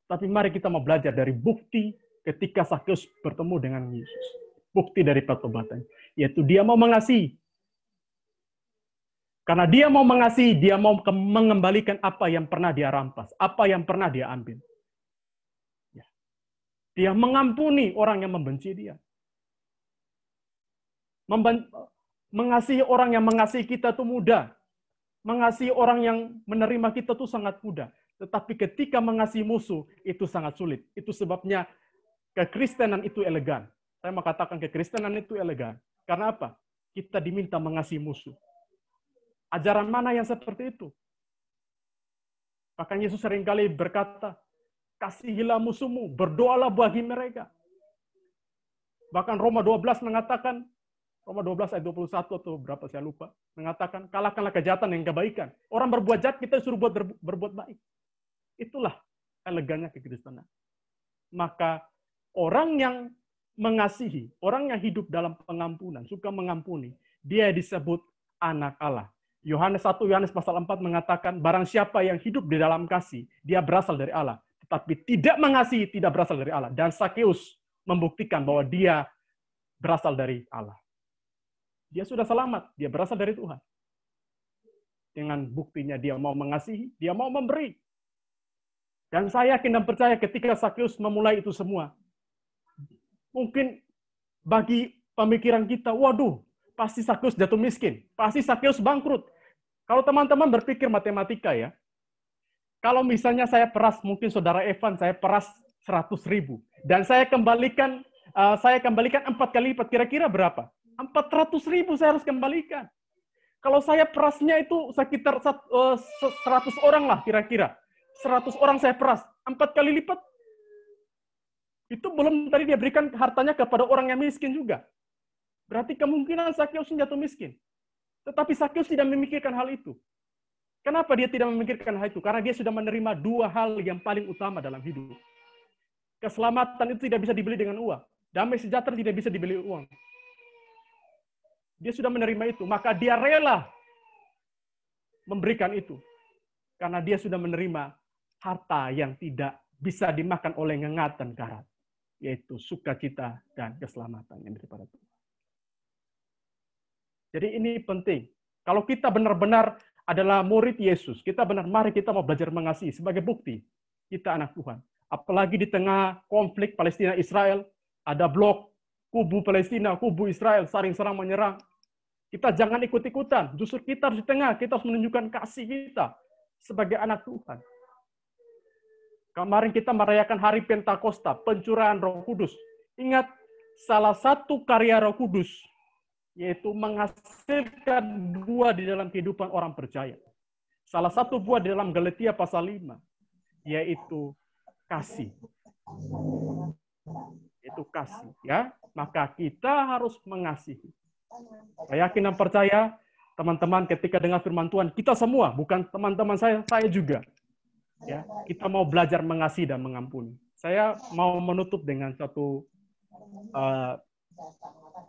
Tapi mari kita mau belajar dari bukti ketika Sakeus bertemu dengan Yesus. Bukti dari pertobatan, yaitu dia mau mengasihi. Karena dia mau mengasihi, dia mau mengembalikan apa yang pernah dia rampas, apa yang pernah dia ambil. Dia mengampuni orang yang membenci dia. Mengasihi orang yang mengasihi kita itu mudah. Mengasihi orang yang menerima kita itu sangat mudah. Tetapi ketika mengasihi musuh, itu sangat sulit. Itu sebabnya kekristenan itu elegan. Saya mau katakan kekristenan itu elegan. Karena apa? Kita diminta mengasihi musuh. Ajaran mana yang seperti itu? Bahkan Yesus seringkali berkata, kasihilah musuhmu, berdoalah bagi mereka. Bahkan Roma 12 mengatakan, Roma 12 ayat 21 atau berapa saya lupa, mengatakan, kalahkanlah kejahatan dengan kebaikan. Orang berbuat jahat, kita suruh berbuat baik. Itulah elegannya kekristenan. Maka orang yang mengasihi, orang yang hidup dalam pengampunan, suka mengampuni, dia disebut anak Allah. Yohanes 1 Yohanes pasal 4 mengatakan, barang siapa yang hidup di dalam kasih, dia berasal dari Allah. Tetapi tidak mengasihi, tidak berasal dari Allah. Dan Sakeus membuktikan bahwa dia berasal dari Allah. Dia sudah selamat, dia berasal dari Tuhan. Dengan buktinya dia mau mengasihi, dia mau memberi. Dan saya yakin dan percaya ketika Sakeus memulai itu semua, mungkin bagi pemikiran kita, waduh, pasti Sakeus jatuh miskin, pasti Sakeus bangkrut. Kalau teman-teman berpikir matematika ya, kalau misalnya saya peras, mungkin saudara Evan, saya peras 100.000, dan saya kembalikan 4 kali lipat, kira-kira berapa? 400.000 saya harus kembalikan. Kalau saya perasnya itu sekitar 100 orang lah kira-kira. 100 orang saya peras, 4 kali lipat. Itu belum tadi dia berikan hartanya kepada orang yang miskin juga. Berarti kemungkinan Sakeus jatuh miskin. Tetapi Sakeus tidak memikirkan hal itu. Kenapa dia tidak memikirkan hal itu? Karena dia sudah menerima 2 hal yang paling utama dalam hidup. Keselamatan itu tidak bisa dibeli dengan uang. Damai sejahtera tidak bisa dibeli uang. Dia sudah menerima itu, maka dia rela memberikan itu. Karena dia sudah menerima harta yang tidak bisa dimakan oleh ngengat dan karat, yaitu sukacita dan keselamatan yang daripada Tuhan. Jadi ini penting. Kalau kita benar-benar adalah murid Yesus, mari kita mau belajar mengasihi sebagai bukti kita anak Tuhan. Apalagi di tengah konflik Palestina-Israel, ada blok kubu Palestina, kubu Israel saling serang menyerang. Kita jangan ikut-ikutan. Justru kita harus di tengah. Kita harus menunjukkan kasih kita sebagai anak Tuhan. Kemarin kita merayakan hari Pentakosta, pencurahan Roh Kudus. Ingat, salah satu karya Roh Kudus, yaitu menghasilkan buah di dalam kehidupan orang percaya. Salah satu buah di dalam Galatia pasal 5, yaitu kasih. Itu kasih, ya. Maka kita harus mengasihi. Saya yakin dan percaya, teman-teman, ketika dengar firman Tuhan, kita semua, bukan teman-teman saya juga, ya, kita mau belajar mengasihi dan mengampuni. Saya mau menutup dengan satu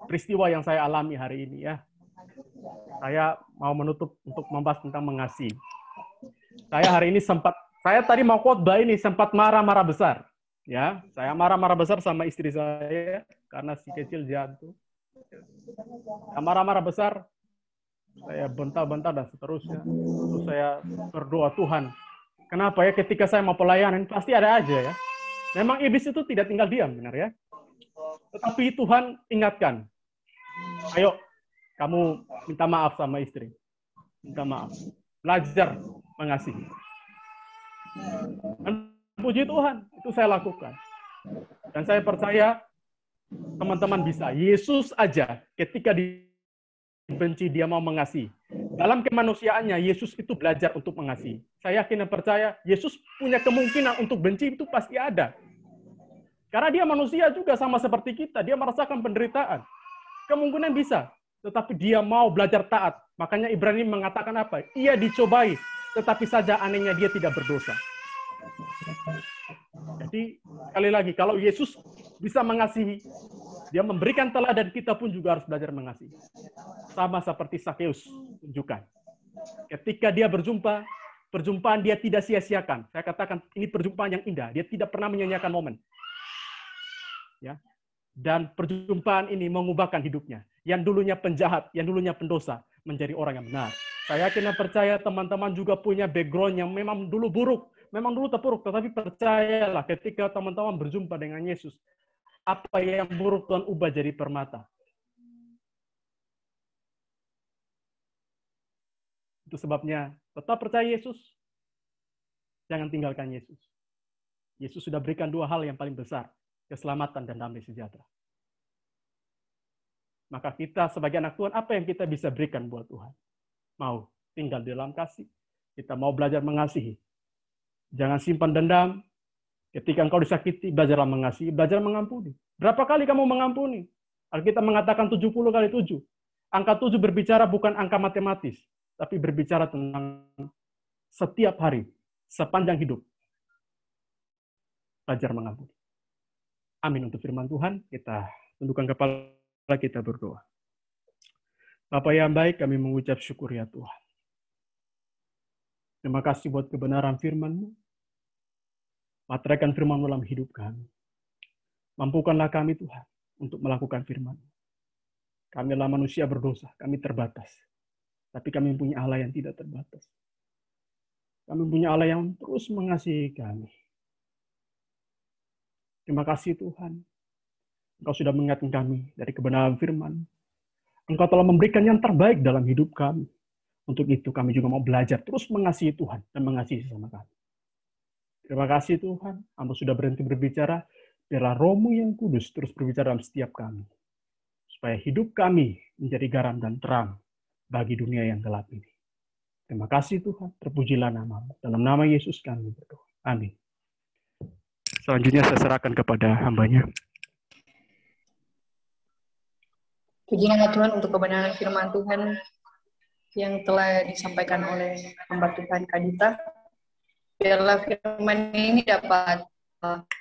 peristiwa yang saya alami hari ini, ya. Saya mau menutup untuk membahas tentang mengasihi. Saya hari ini saya tadi mau khotbah ini sempat marah-marah besar, ya. Saya marah-marah besar sama istri saya karena si kecil jatuh. Marah-marah besar, saya bentar-bentar dan seterusnya. Terus saya berdoa, Tuhan, kenapa ya ketika saya mau pelayanan pasti ada aja ya. Memang iblis itu tidak tinggal diam, benar ya. Tetapi Tuhan ingatkan, ayo kamu minta maaf sama istri, minta maaf, belajar mengasihi. Dan puji Tuhan, itu saya lakukan. Dan saya percaya teman-teman bisa. Yesus aja ketika dibenci dia mau mengasihi. Dalam kemanusiaannya Yesus itu belajar untuk mengasihi. Saya yakin dan percaya Yesus punya kemungkinan untuk benci itu pasti ada. Karena dia manusia juga sama seperti kita, dia merasakan penderitaan. Kemungkinan bisa. tetapi dia mau belajar taat. Makanya Ibrani mengatakan apa? Ia dicobai, tetapi saja anehnya dia tidak berdosa. Jadi sekali lagi, kalau Yesus bisa mengasihi, dia memberikan teladan, kita pun juga harus belajar mengasihi. Sama seperti Sakeus tunjukkan. Ketika dia berjumpa, perjumpaan dia tidak sia-siakan. Saya katakan ini perjumpaan yang indah. Dia tidak pernah menyia-nyiakan momen. Ya. Dan perjumpaan ini mengubahkan hidupnya. Yang dulunya penjahat, yang dulunya pendosa, menjadi orang yang benar. Saya yakin dan percaya teman-teman juga punya background yang memang dulu buruk. Memang dulu terpuruk, tetapi percayalah ketika teman-teman berjumpa dengan Yesus, apa yang buruk Tuhan ubah jadi permata. Itu sebabnya tetap percaya Yesus, jangan tinggalkan Yesus. Yesus sudah berikan dua hal yang paling besar, keselamatan dan damai sejahtera. Maka kita sebagai anak Tuhan, apa yang kita bisa berikan buat Tuhan? Mau tinggal di dalam kasih, kita mau belajar mengasihi. Jangan simpan dendam. Ketika engkau disakiti, belajarlah mengasihi, belajar mengampuni. Berapa kali kamu mengampuni? Alkitab mengatakan 70 kali 7. Angka 7 berbicara bukan angka matematis, tapi berbicara tentang setiap hari, sepanjang hidup. Belajar mengampuni. Amin untuk firman Tuhan. Kita tundukkan kepala, kita berdoa. Bapa yang baik, kami mengucap syukur ya Tuhan. Terima kasih buat kebenaran firman-Mu. Materaikan firman-Mu dalam hidup kami. Mampukanlah kami Tuhan untuk melakukan firman-Mu. Kami adalah manusia berdosa, kami terbatas. Tapi kami punya Allah yang tidak terbatas. Kami punya Allah yang terus mengasihi kami. Terima kasih Tuhan. Engkau sudah mengingatkan kami dari kebenaran firman. Engkau telah memberikan yang terbaik dalam hidup kami. Untuk itu kami juga mau belajar terus mengasihi Tuhan dan mengasihi sesama kami. Terima kasih Tuhan. Hamba sudah berhenti berbicara. Biarlah Roh-Mu yang kudus terus berbicara dalam setiap kami. Supaya hidup kami menjadi garam dan terang bagi dunia yang gelap ini. Terima kasih Tuhan. Terpujilah nama-Mu. Dalam nama Yesus kami berdoa. Amin. Selanjutnya saya serahkan kepada hambanya. Puji nama Tuhan untuk kebenaran firman Tuhan yang telah disampaikan oleh hamba Tuhan Kadita. Biarlah firman ini dapat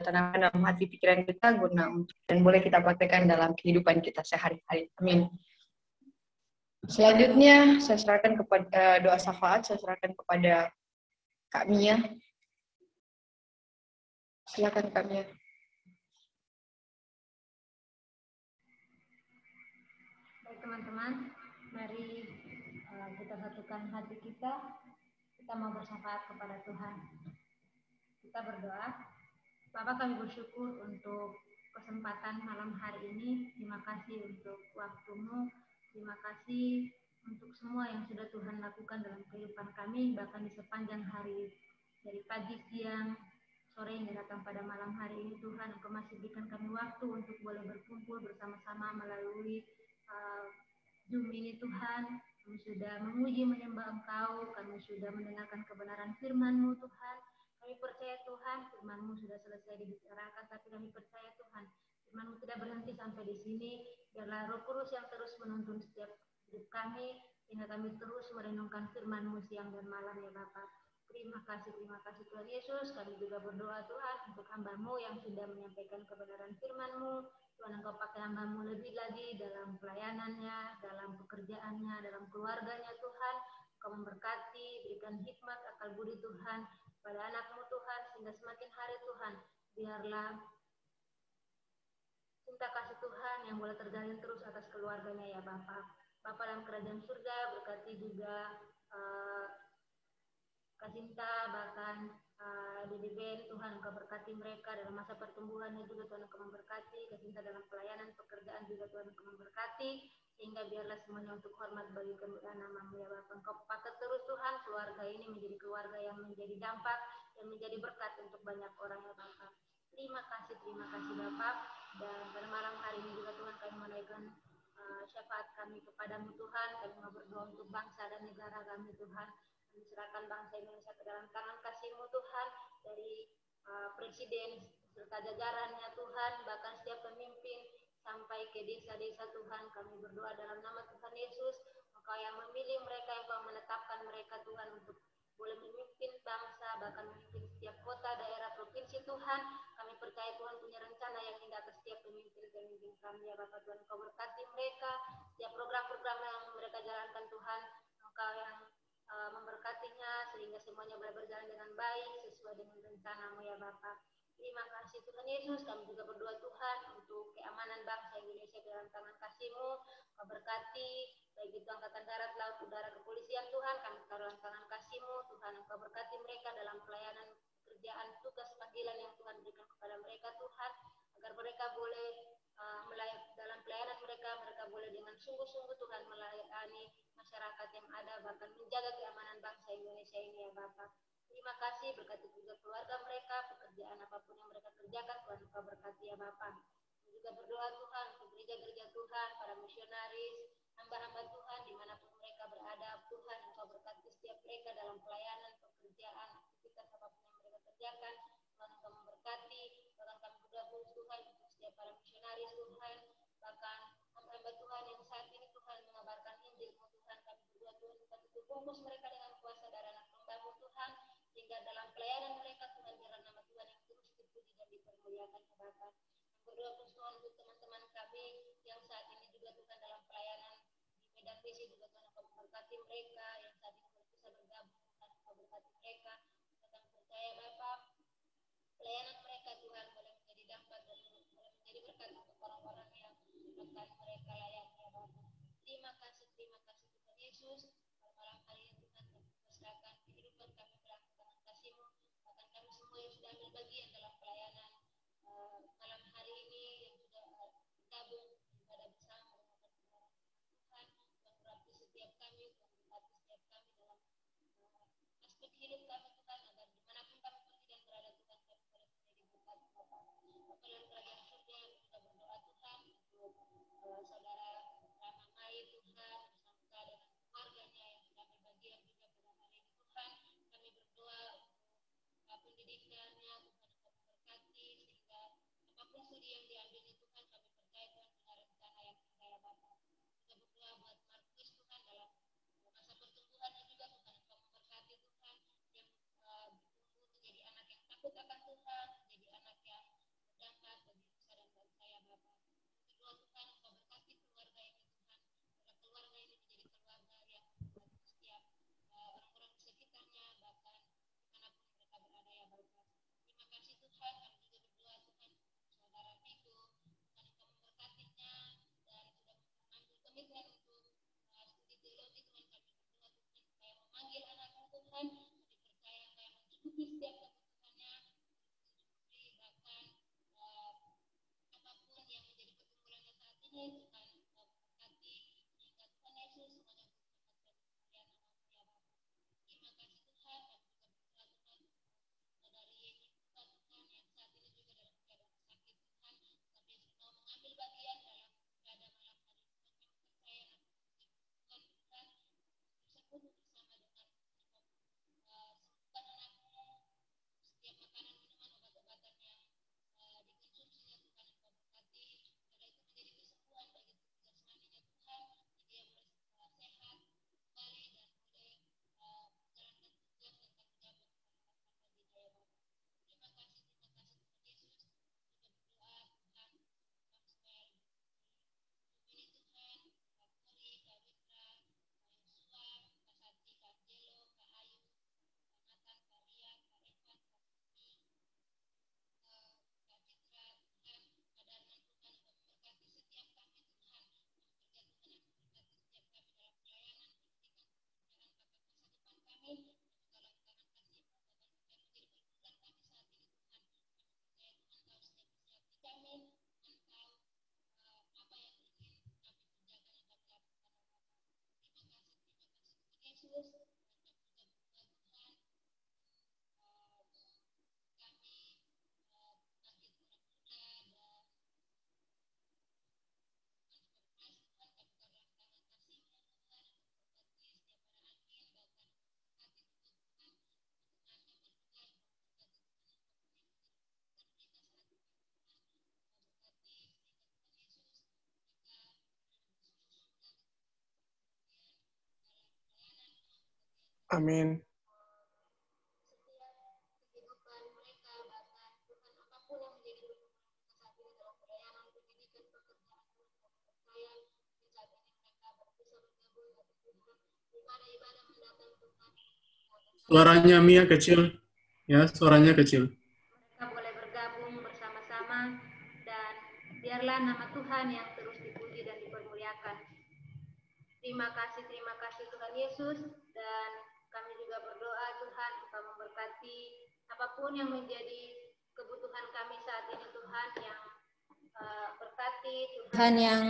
ditanamkan dalam hati pikiran kita guna untuk dan boleh kita praktekkan dalam kehidupan kita sehari-hari. Amin. Selanjutnya saya serahkan kepada doa syafaat, saya serahkan kepada Kak Mia. Silakan Kak Mia. Baik teman-teman, mari kita satukan hati kita. Kita mau bersyafaat kepada Tuhan. Kita berdoa. Bapak, kami bersyukur untuk kesempatan malam hari ini. Terima kasih untuk waktu-Mu. Terima kasih untuk semua yang sudah Tuhan lakukan dalam kehidupan kami, bahkan di sepanjang hari, dari pagi, siang, sore hingga datang pada malam hari ini. Tuhan, Engkau masih berikan kami waktu untuk boleh berkumpul bersama-sama melalui Zoom ini. Tuhan, kami sudah memuji menyembah Engkau, kami sudah mendengarkan kebenaran firman-Mu Tuhan. Kami percaya Tuhan, firman-Mu sudah selesai dibicarakan, tapi kami percaya Tuhan, firman-Mu tidak berhenti sampai di sini. Biarlah Roh Kudus yang terus menuntun setiap hidup kami, sehingga kami terus merenungkan firman-Mu siang dan malam ya Bapak. Terima kasih Tuhan Yesus. Kami juga berdoa Tuhan untuk hamba-Mu yang sudah menyampaikan kebenaran firman-Mu. Tuhan, Engkau pakai hamba-Mu lebih lagi dalam pelayanannya, dalam pekerjaannya, dalam keluarganya Tuhan. Engkau memberkati, berikan hikmat, akal budi Tuhan pada anak-Mu Tuhan, sehingga semakin hari Tuhan, biarlah cinta kasih Tuhan yang boleh terjalin terus atas keluarganya ya Bapak. Bapak dalam kerajaan surga, berkati juga Kasinta, bahkan Dede Ben, Tuhan Engkau berkati mereka dalam masa pertumbuhannya juga, Tuhan Engkau memberkati, Kasinta dalam pelayanan pekerjaan juga Tuhan Engkau memberkati, sehingga biarlah semuanya untuk hormat bagi kemuliaan nama-Mu ya Bapak. Engkau pakai terus Tuhan keluarga ini menjadi keluarga yang menjadi dampak, yang menjadi berkat untuk banyak orang ya Bapak. Terima kasih Bapak. Dan pada malam hari ini juga Tuhan kami menaikkan syafaat kami kepadamu Tuhan. Kami mau berdoa untuk bangsa dan negara kami Tuhan. Kami serahkan bangsa Indonesia ke dalam tangan kasih-Mu Tuhan, dari Presiden serta jajarannya Tuhan, bahkan setiap pemimpin, sampai ke desa-desa Tuhan. Kami berdoa dalam nama Tuhan Yesus, Engkau yang memilih mereka, Engkau menetapkan mereka Tuhan untuk boleh memimpin bangsa, bahkan memimpin setiap kota, daerah, provinsi Tuhan. Kami percaya Tuhan punya rencana yang indah atas setiap pemimpin-pemimpin kami ya Bapak Tuhan. Engkau berkati mereka, setiap program-program yang mereka jalankan Tuhan, Engkau yang memberkatinya sehingga semuanya boleh berjalan dengan baik sesuai dengan rencana-Mu ya Bapak. Terima kasih Tuhan Yesus. Kami juga berdoa Tuhan untuk keamanan bangsa Indonesia dalam tangan kasih-Mu. Kau berkati baik itu angkatan darat, laut, udara, kepolisian Tuhan. Kami taruh dalam tangan kasih-Mu Tuhan. Engkau berkati mereka dalam pelayanan pekerjaan tugas panggilan yang Tuhan berikan kepada mereka Tuhan, agar mereka boleh dalam pelayanan mereka boleh dengan sungguh-sungguh Tuhan melayani masyarakat yang ada, bahkan menjaga keamanan bangsa Indonesia ini ya Bapak. Terima kasih, berkati juga keluarga mereka, pekerjaan apapun yang mereka kerjakan, Tuhan Engkau berkati ya Bapak. Juga berdoa Tuhan untuk gereja-gereja Tuhan, para misionaris, hamba-hamba Tuhan, dimanapun mereka berada, Tuhan Engkau berkati setiap mereka dalam pelayanan, pekerjaan, aktivitas apapun yang mereka kerjakan, Tuhan Engkau memberkati, bahkan kami berdoa Tuhan untuk setiap para misionaris Tuhan, bahkan hamba-hamba Tuhan yang saat ini Tuhan mengabarkan Injil-Mu Tuhan, kami berdoa Tuhan untuk bungkus mereka dengan kuasa darah anak domba-Mu Tuhan, sehingga dalam pelayanan mereka Tuhan biarlah nama Tuhan yang terus dipuji dan dipermuliakan ya Bapa. Berdoa Tuhan untuk teman-teman kami yang saat ini juga Tuhan dalam pelayanan di Medan Besi juga Tuhan Engkau memberkati mereka yang saat ini belum bisa bergabung, Tuhan Engkau berkati mereka. Kita percaya Bapa, pelayanan mereka Tuhan boleh menjadi dampak dan boleh menjadi berkat untuk orang-orang yang akan mereka layani ya Bapa. Terima kasih Tuhan Yesus. Pada malam hari ini Tuhan kami persilakan kehidupan kami dalam tangan kasih-Mu, bahkan kami semua yang sudah ambil bagian dalam pelayanan malam hari ini yang sudah bergabung ibadah bersama dengan Tuhan, Tuhan berkati setiap kami, Tuhan berkati setiap kami dalam aspek hidup kami Tuhan, agar dimanapun kami pergi dan berada Tuhan, kami boleh menjadi berkat Bapa. Bapa dalam kerajaan surga, kita berdoa Tuhan untuk saudara Rama Mai Tuhan, bersama dengan keluarganya yang sudah berbagian juga pada hari ini Tuhan, kami berdoa untuk pendidikannya Tuhan Engkau memberkati sehingga apapun studi yang diambil itu Tuhan kami percaya Tuhan punya rencana yang indah ya Bapa. Kita berdoa buat Markus Tuhan dalam masa pertumbuhannya juga Tuhan Engkau memberkati Tuhan yang bertumbuh menjadi anak yang takut akan Tuhan, menjadi anak yang berdampak bagi nusa dan bangsa ya Bapa. Kedua Tuhan Engkau berkati keluarga ini Tuhan, agar keluarga ini menjadi keluarga yang memberkati setiap orang-orang di sekitarnya, bahkan dimanapun mereka berada ya Bapa. Terima kasih Tuhan, kami juga berdoa Tuhan saudara Viko, Tuhan Engkau memberkatinya dan sudah mengambil komitmen untuk studi teologi Tuhan, kami berdoa Tuhan supaya memanggil anakmu Tuhan, dipercaya Engkau yang mencukupi setiap kebutuhannya, mencukupi bahkan apapun yang menjadi pergumulannya saat ini Tuhan Engkau memberkati sehingga Tuhan Yesus semuanya berkat dan kemuliaan nama-Mu ya Bapa. Terima kasih Tuhan, kami juga berdoa Tuhan saudari Yeni Tuhan yang saat ini juga dalam keadaan sakit Tuhan, tapi sudah mau mengambil bagian dalam ibadah malam hari ini. Kami percaya Tuhan bersekutu bersama dengan sembuhkan anakmu, setiap makanan, minuman, obat-obatan yang dikonsumsinya Tuhan Engkau berkati, biarlah itu menjadi kesembuhan bagi tubuh jasmaninya Tuhan, dia boleh sehat kembali dan boleh menjalankan tugas dan tanggung jawab yang Tuhan harapkan baginya ya Bapa. Terima kasih Tuhan Yesus. Kita berdoa Tuhan kami supaya ini Tuhan, Kak Puri, Kak Witra, Kak Yosua, Kak Sati, Kak Angelo, Kak Ayu, Kak Nathan, Kak Ria, Kak Evan, Kak Putri, Kak Citra, Tuhan, Kak Darman Tuhan, Engkau memberkati setiap kami Tuhan, kerja Tuhan yang memberkati setiap kami dalam pelayanan, pendidikan, pekerjaan, bahkan masa depan kami, juga dalam tangan kasih-Mu, bahkan supaya menjadi pergumulan kami saat ini Tuhan, kami percaya Tuhan Kau setiap hati kami, Tuhan Kau apa yang ingin kami kerjakan yang kami lakukan ya Bapa. Terima kasih Tuhan Yesus, dan kami juga berdoa Tuhan kami bagi anak muda dan surprise Tuhan kami taruh dalam tangan kasih-Mu Tuhan, berkati setiap para admin, bahkan berkati juga Tuhan teman member juga yang berkati Tuhan yang mempunyai bukan kita saat ini Tuhan, berkati sehingga Tuhan Yesus Amin. Suaranya Mia kecil. Ya, suaranya kecil. Mereka boleh bergabung bersama-sama dan biarlah nama Tuhan yang terus dipuji dan dipermuliakan. Terima kasih Tuhan Yesus, dan kami juga berdoa Tuhan Engkau memberkati apapun yang menjadi kebutuhan kami saat ini Tuhan, yang berkati Tuhan yang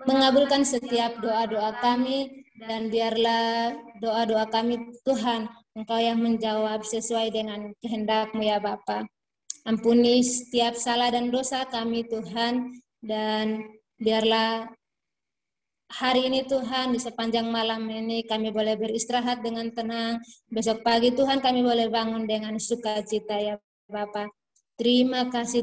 mengabulkan setiap doa-doa kami, dan biarlah doa-doa kami Tuhan Engkau yang menjawab sesuai dengan kehendak-Mu ya Bapa. Ampuni setiap salah dan dosa kami Tuhan, dan biarlah hari ini Tuhan, di sepanjang malam ini kami boleh beristirahat dengan tenang. Besok pagi Tuhan kami boleh bangun dengan sukacita ya Bapa. Terima kasih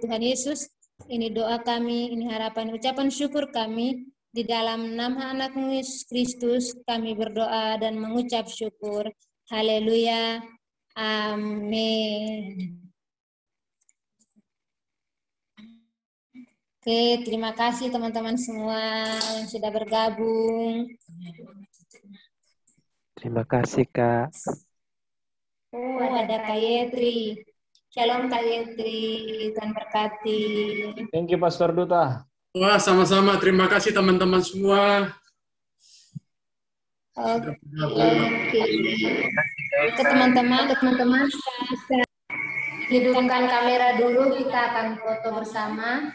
Tuhan Yesus. Ini doa kami, ini harapan, ucapan syukur kami. Di dalam nama anak-Mu Yesus Kristus kami berdoa dan mengucap syukur. Haleluya. Amin. Oke, terima kasih teman-teman semua yang sudah bergabung. Terima kasih, Kak. Oh, ada Kak Yetri. Shalom Kak Yetri, Tuhan berkati. Thank you, Pastor Duta. Wah, sama-sama. Terima kasih teman-teman semua. Oke. Ke teman-teman bisa hidupkan kamera dulu, kita akan foto bersama.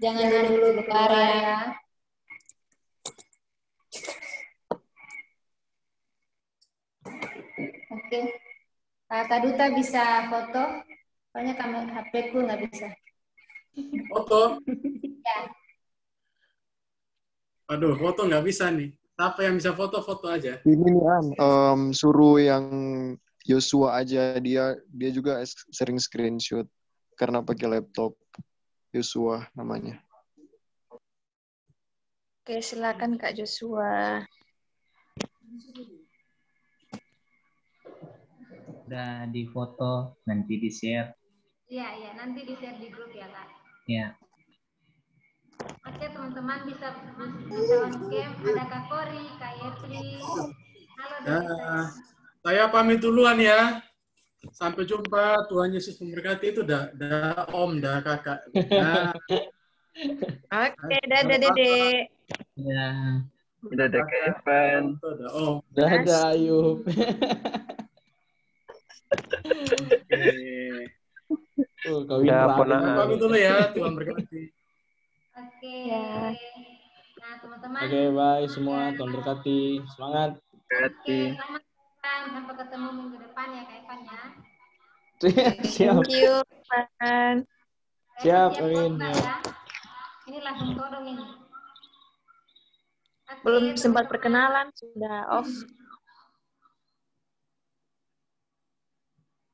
Jangan dulu keluar ya. Oke. Kak Duta bisa foto? Soalnya HP-ku nggak bisa. Foto? Ya. Aduh, foto nggak bisa nih. Siapa yang bisa foto-foto aja? Ini nih suruh yang Yosua aja, dia juga sering screenshot karena pakai laptop. Yosua namanya. Oke, silakan Kak Joshua. Udah di foto, nanti di share. Iya, nanti di share di grup ya Kak. Ya. Oke teman-teman, bisa on cam. Ada Kak Kori, Kak Yetri. Halo Nah, saya pamit duluan ya. Sampai jumpa. Tuhan Yesus memberkati. Itu dah Om, dah Kakak. Nah. Oke, dadah Dede. Ya. Dadah Kak Evan. Dadah Ayub. Pamit dulu ya. Tuhan berkati. Oke. Nah teman-teman. Oke, bye semua. Tuhan berkati. Semangat. Oke, selamat sampai ketemu minggu depan ya Kak Evan ya. Siap. Thank you, Pan. Siap, Amin. Ya. Ini langsung todong ini. Belum sempat perkenalan, sudah off.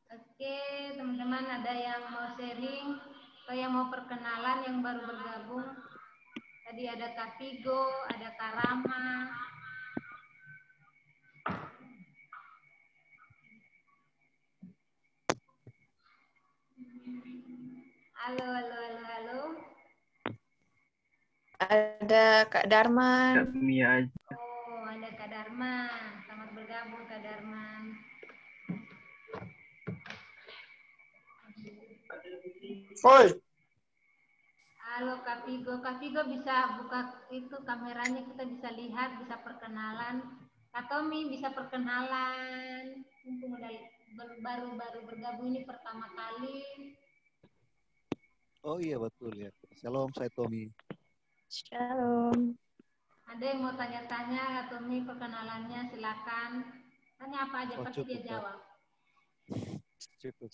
Oke, teman-teman, ada yang mau sharing atau yang mau perkenalan yang baru bergabung? Tadi ada Kak Vigo, ada Kak Rama. Halo. Ada Kak Darman. Kak Mia aja. Oh, ada Kak Darman. Selamat bergabung Kak Darman. Oi. Halo Kak Vigo. Kak Vigo bisa buka itu kameranya, kita bisa lihat, bisa perkenalan. Kak Tommy bisa perkenalan. Mumpung udah baru bergabung ini pertama kali. Oh iya betul ya. Shalom, saya Tommy. Shalom. Ada yang mau tanya-tanya Kak Tommy, perkenalannya silakan. Tanya apa aja, pasti dia jawab. Cukup.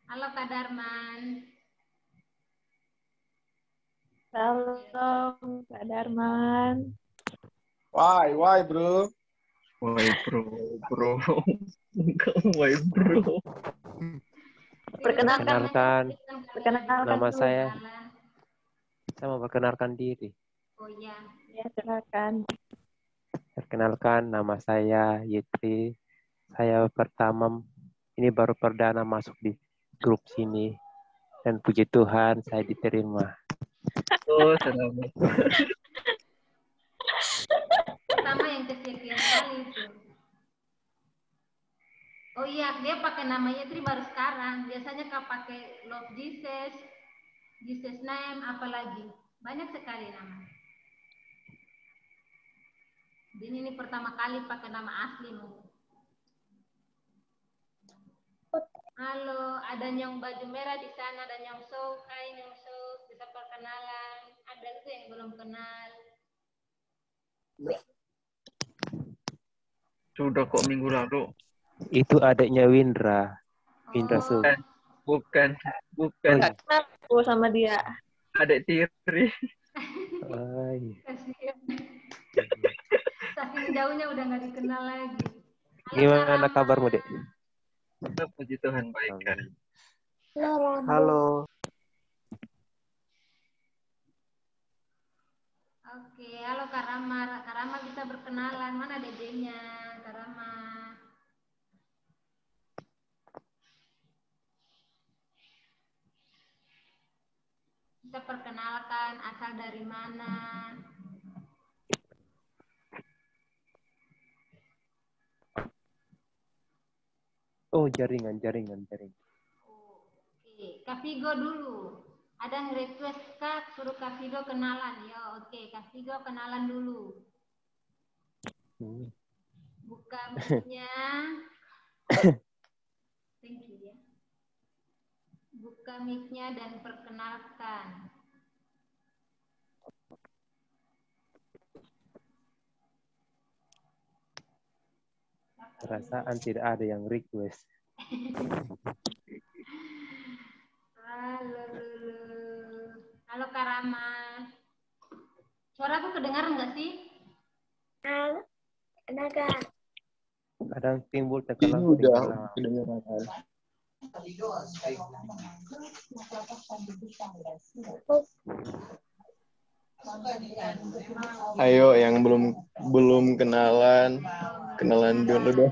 Halo Kak Darman. Shalom Kak Darman. Why bro? Why bro. Why bro. Perkenalkan. Nama saya Saya mau perkenalkan diri. Oh iya. Ya, silakan. Perkenalkan, nama saya Yitri. Saya ini baru perdana masuk di grup sini. Dan puji Tuhan, saya diterima. Oh, selamat. Pertama yang kesekian kali itu. Oh iya, dia pakai namanya Tri baru sekarang. Biasanya kau pakai Love Jesus, Jesus Name, apalagi. Banyak sekali nama. Ini pertama kali pakai nama aslimu. Halo, ada yang baju merah di sana, ada yang sok, hai yang sok, bisa perkenalan. Ada tuh yang belum kenal. Sudah kok minggu lalu. Itu adiknya Windra. Windra Suk. Bukan. Nggak kenal aku sama dia. Adik tiri. Kasihan. Saking jauhnya udah nggak dikenal lagi. Gimana kabarmu, Dek? Puji Tuhan baik kan. Halo. Oke, halo Kak Rama. Kak Rama bisa berkenalan. Mana dedenya, Kak Rama? Bisa perkenalkan asal dari mana? Oh, jaringan. Oke, Kak Vigo dulu. Ada yang request Kak, suruh Kak Vigo kenalan. Ya, oke, Kak Vigo kenalan dulu. Buka mic-nya. Thank you ya. Buka mic-nya dan perkenalkan. Perasaan tidak ada yang request. Halo Kak Rama. Suaraku kedengaran nggak sih? Halo, kedengaran. Kadang timbul tekanan. Udah kedengeran. Ayo yang belum kenalan dulu deh.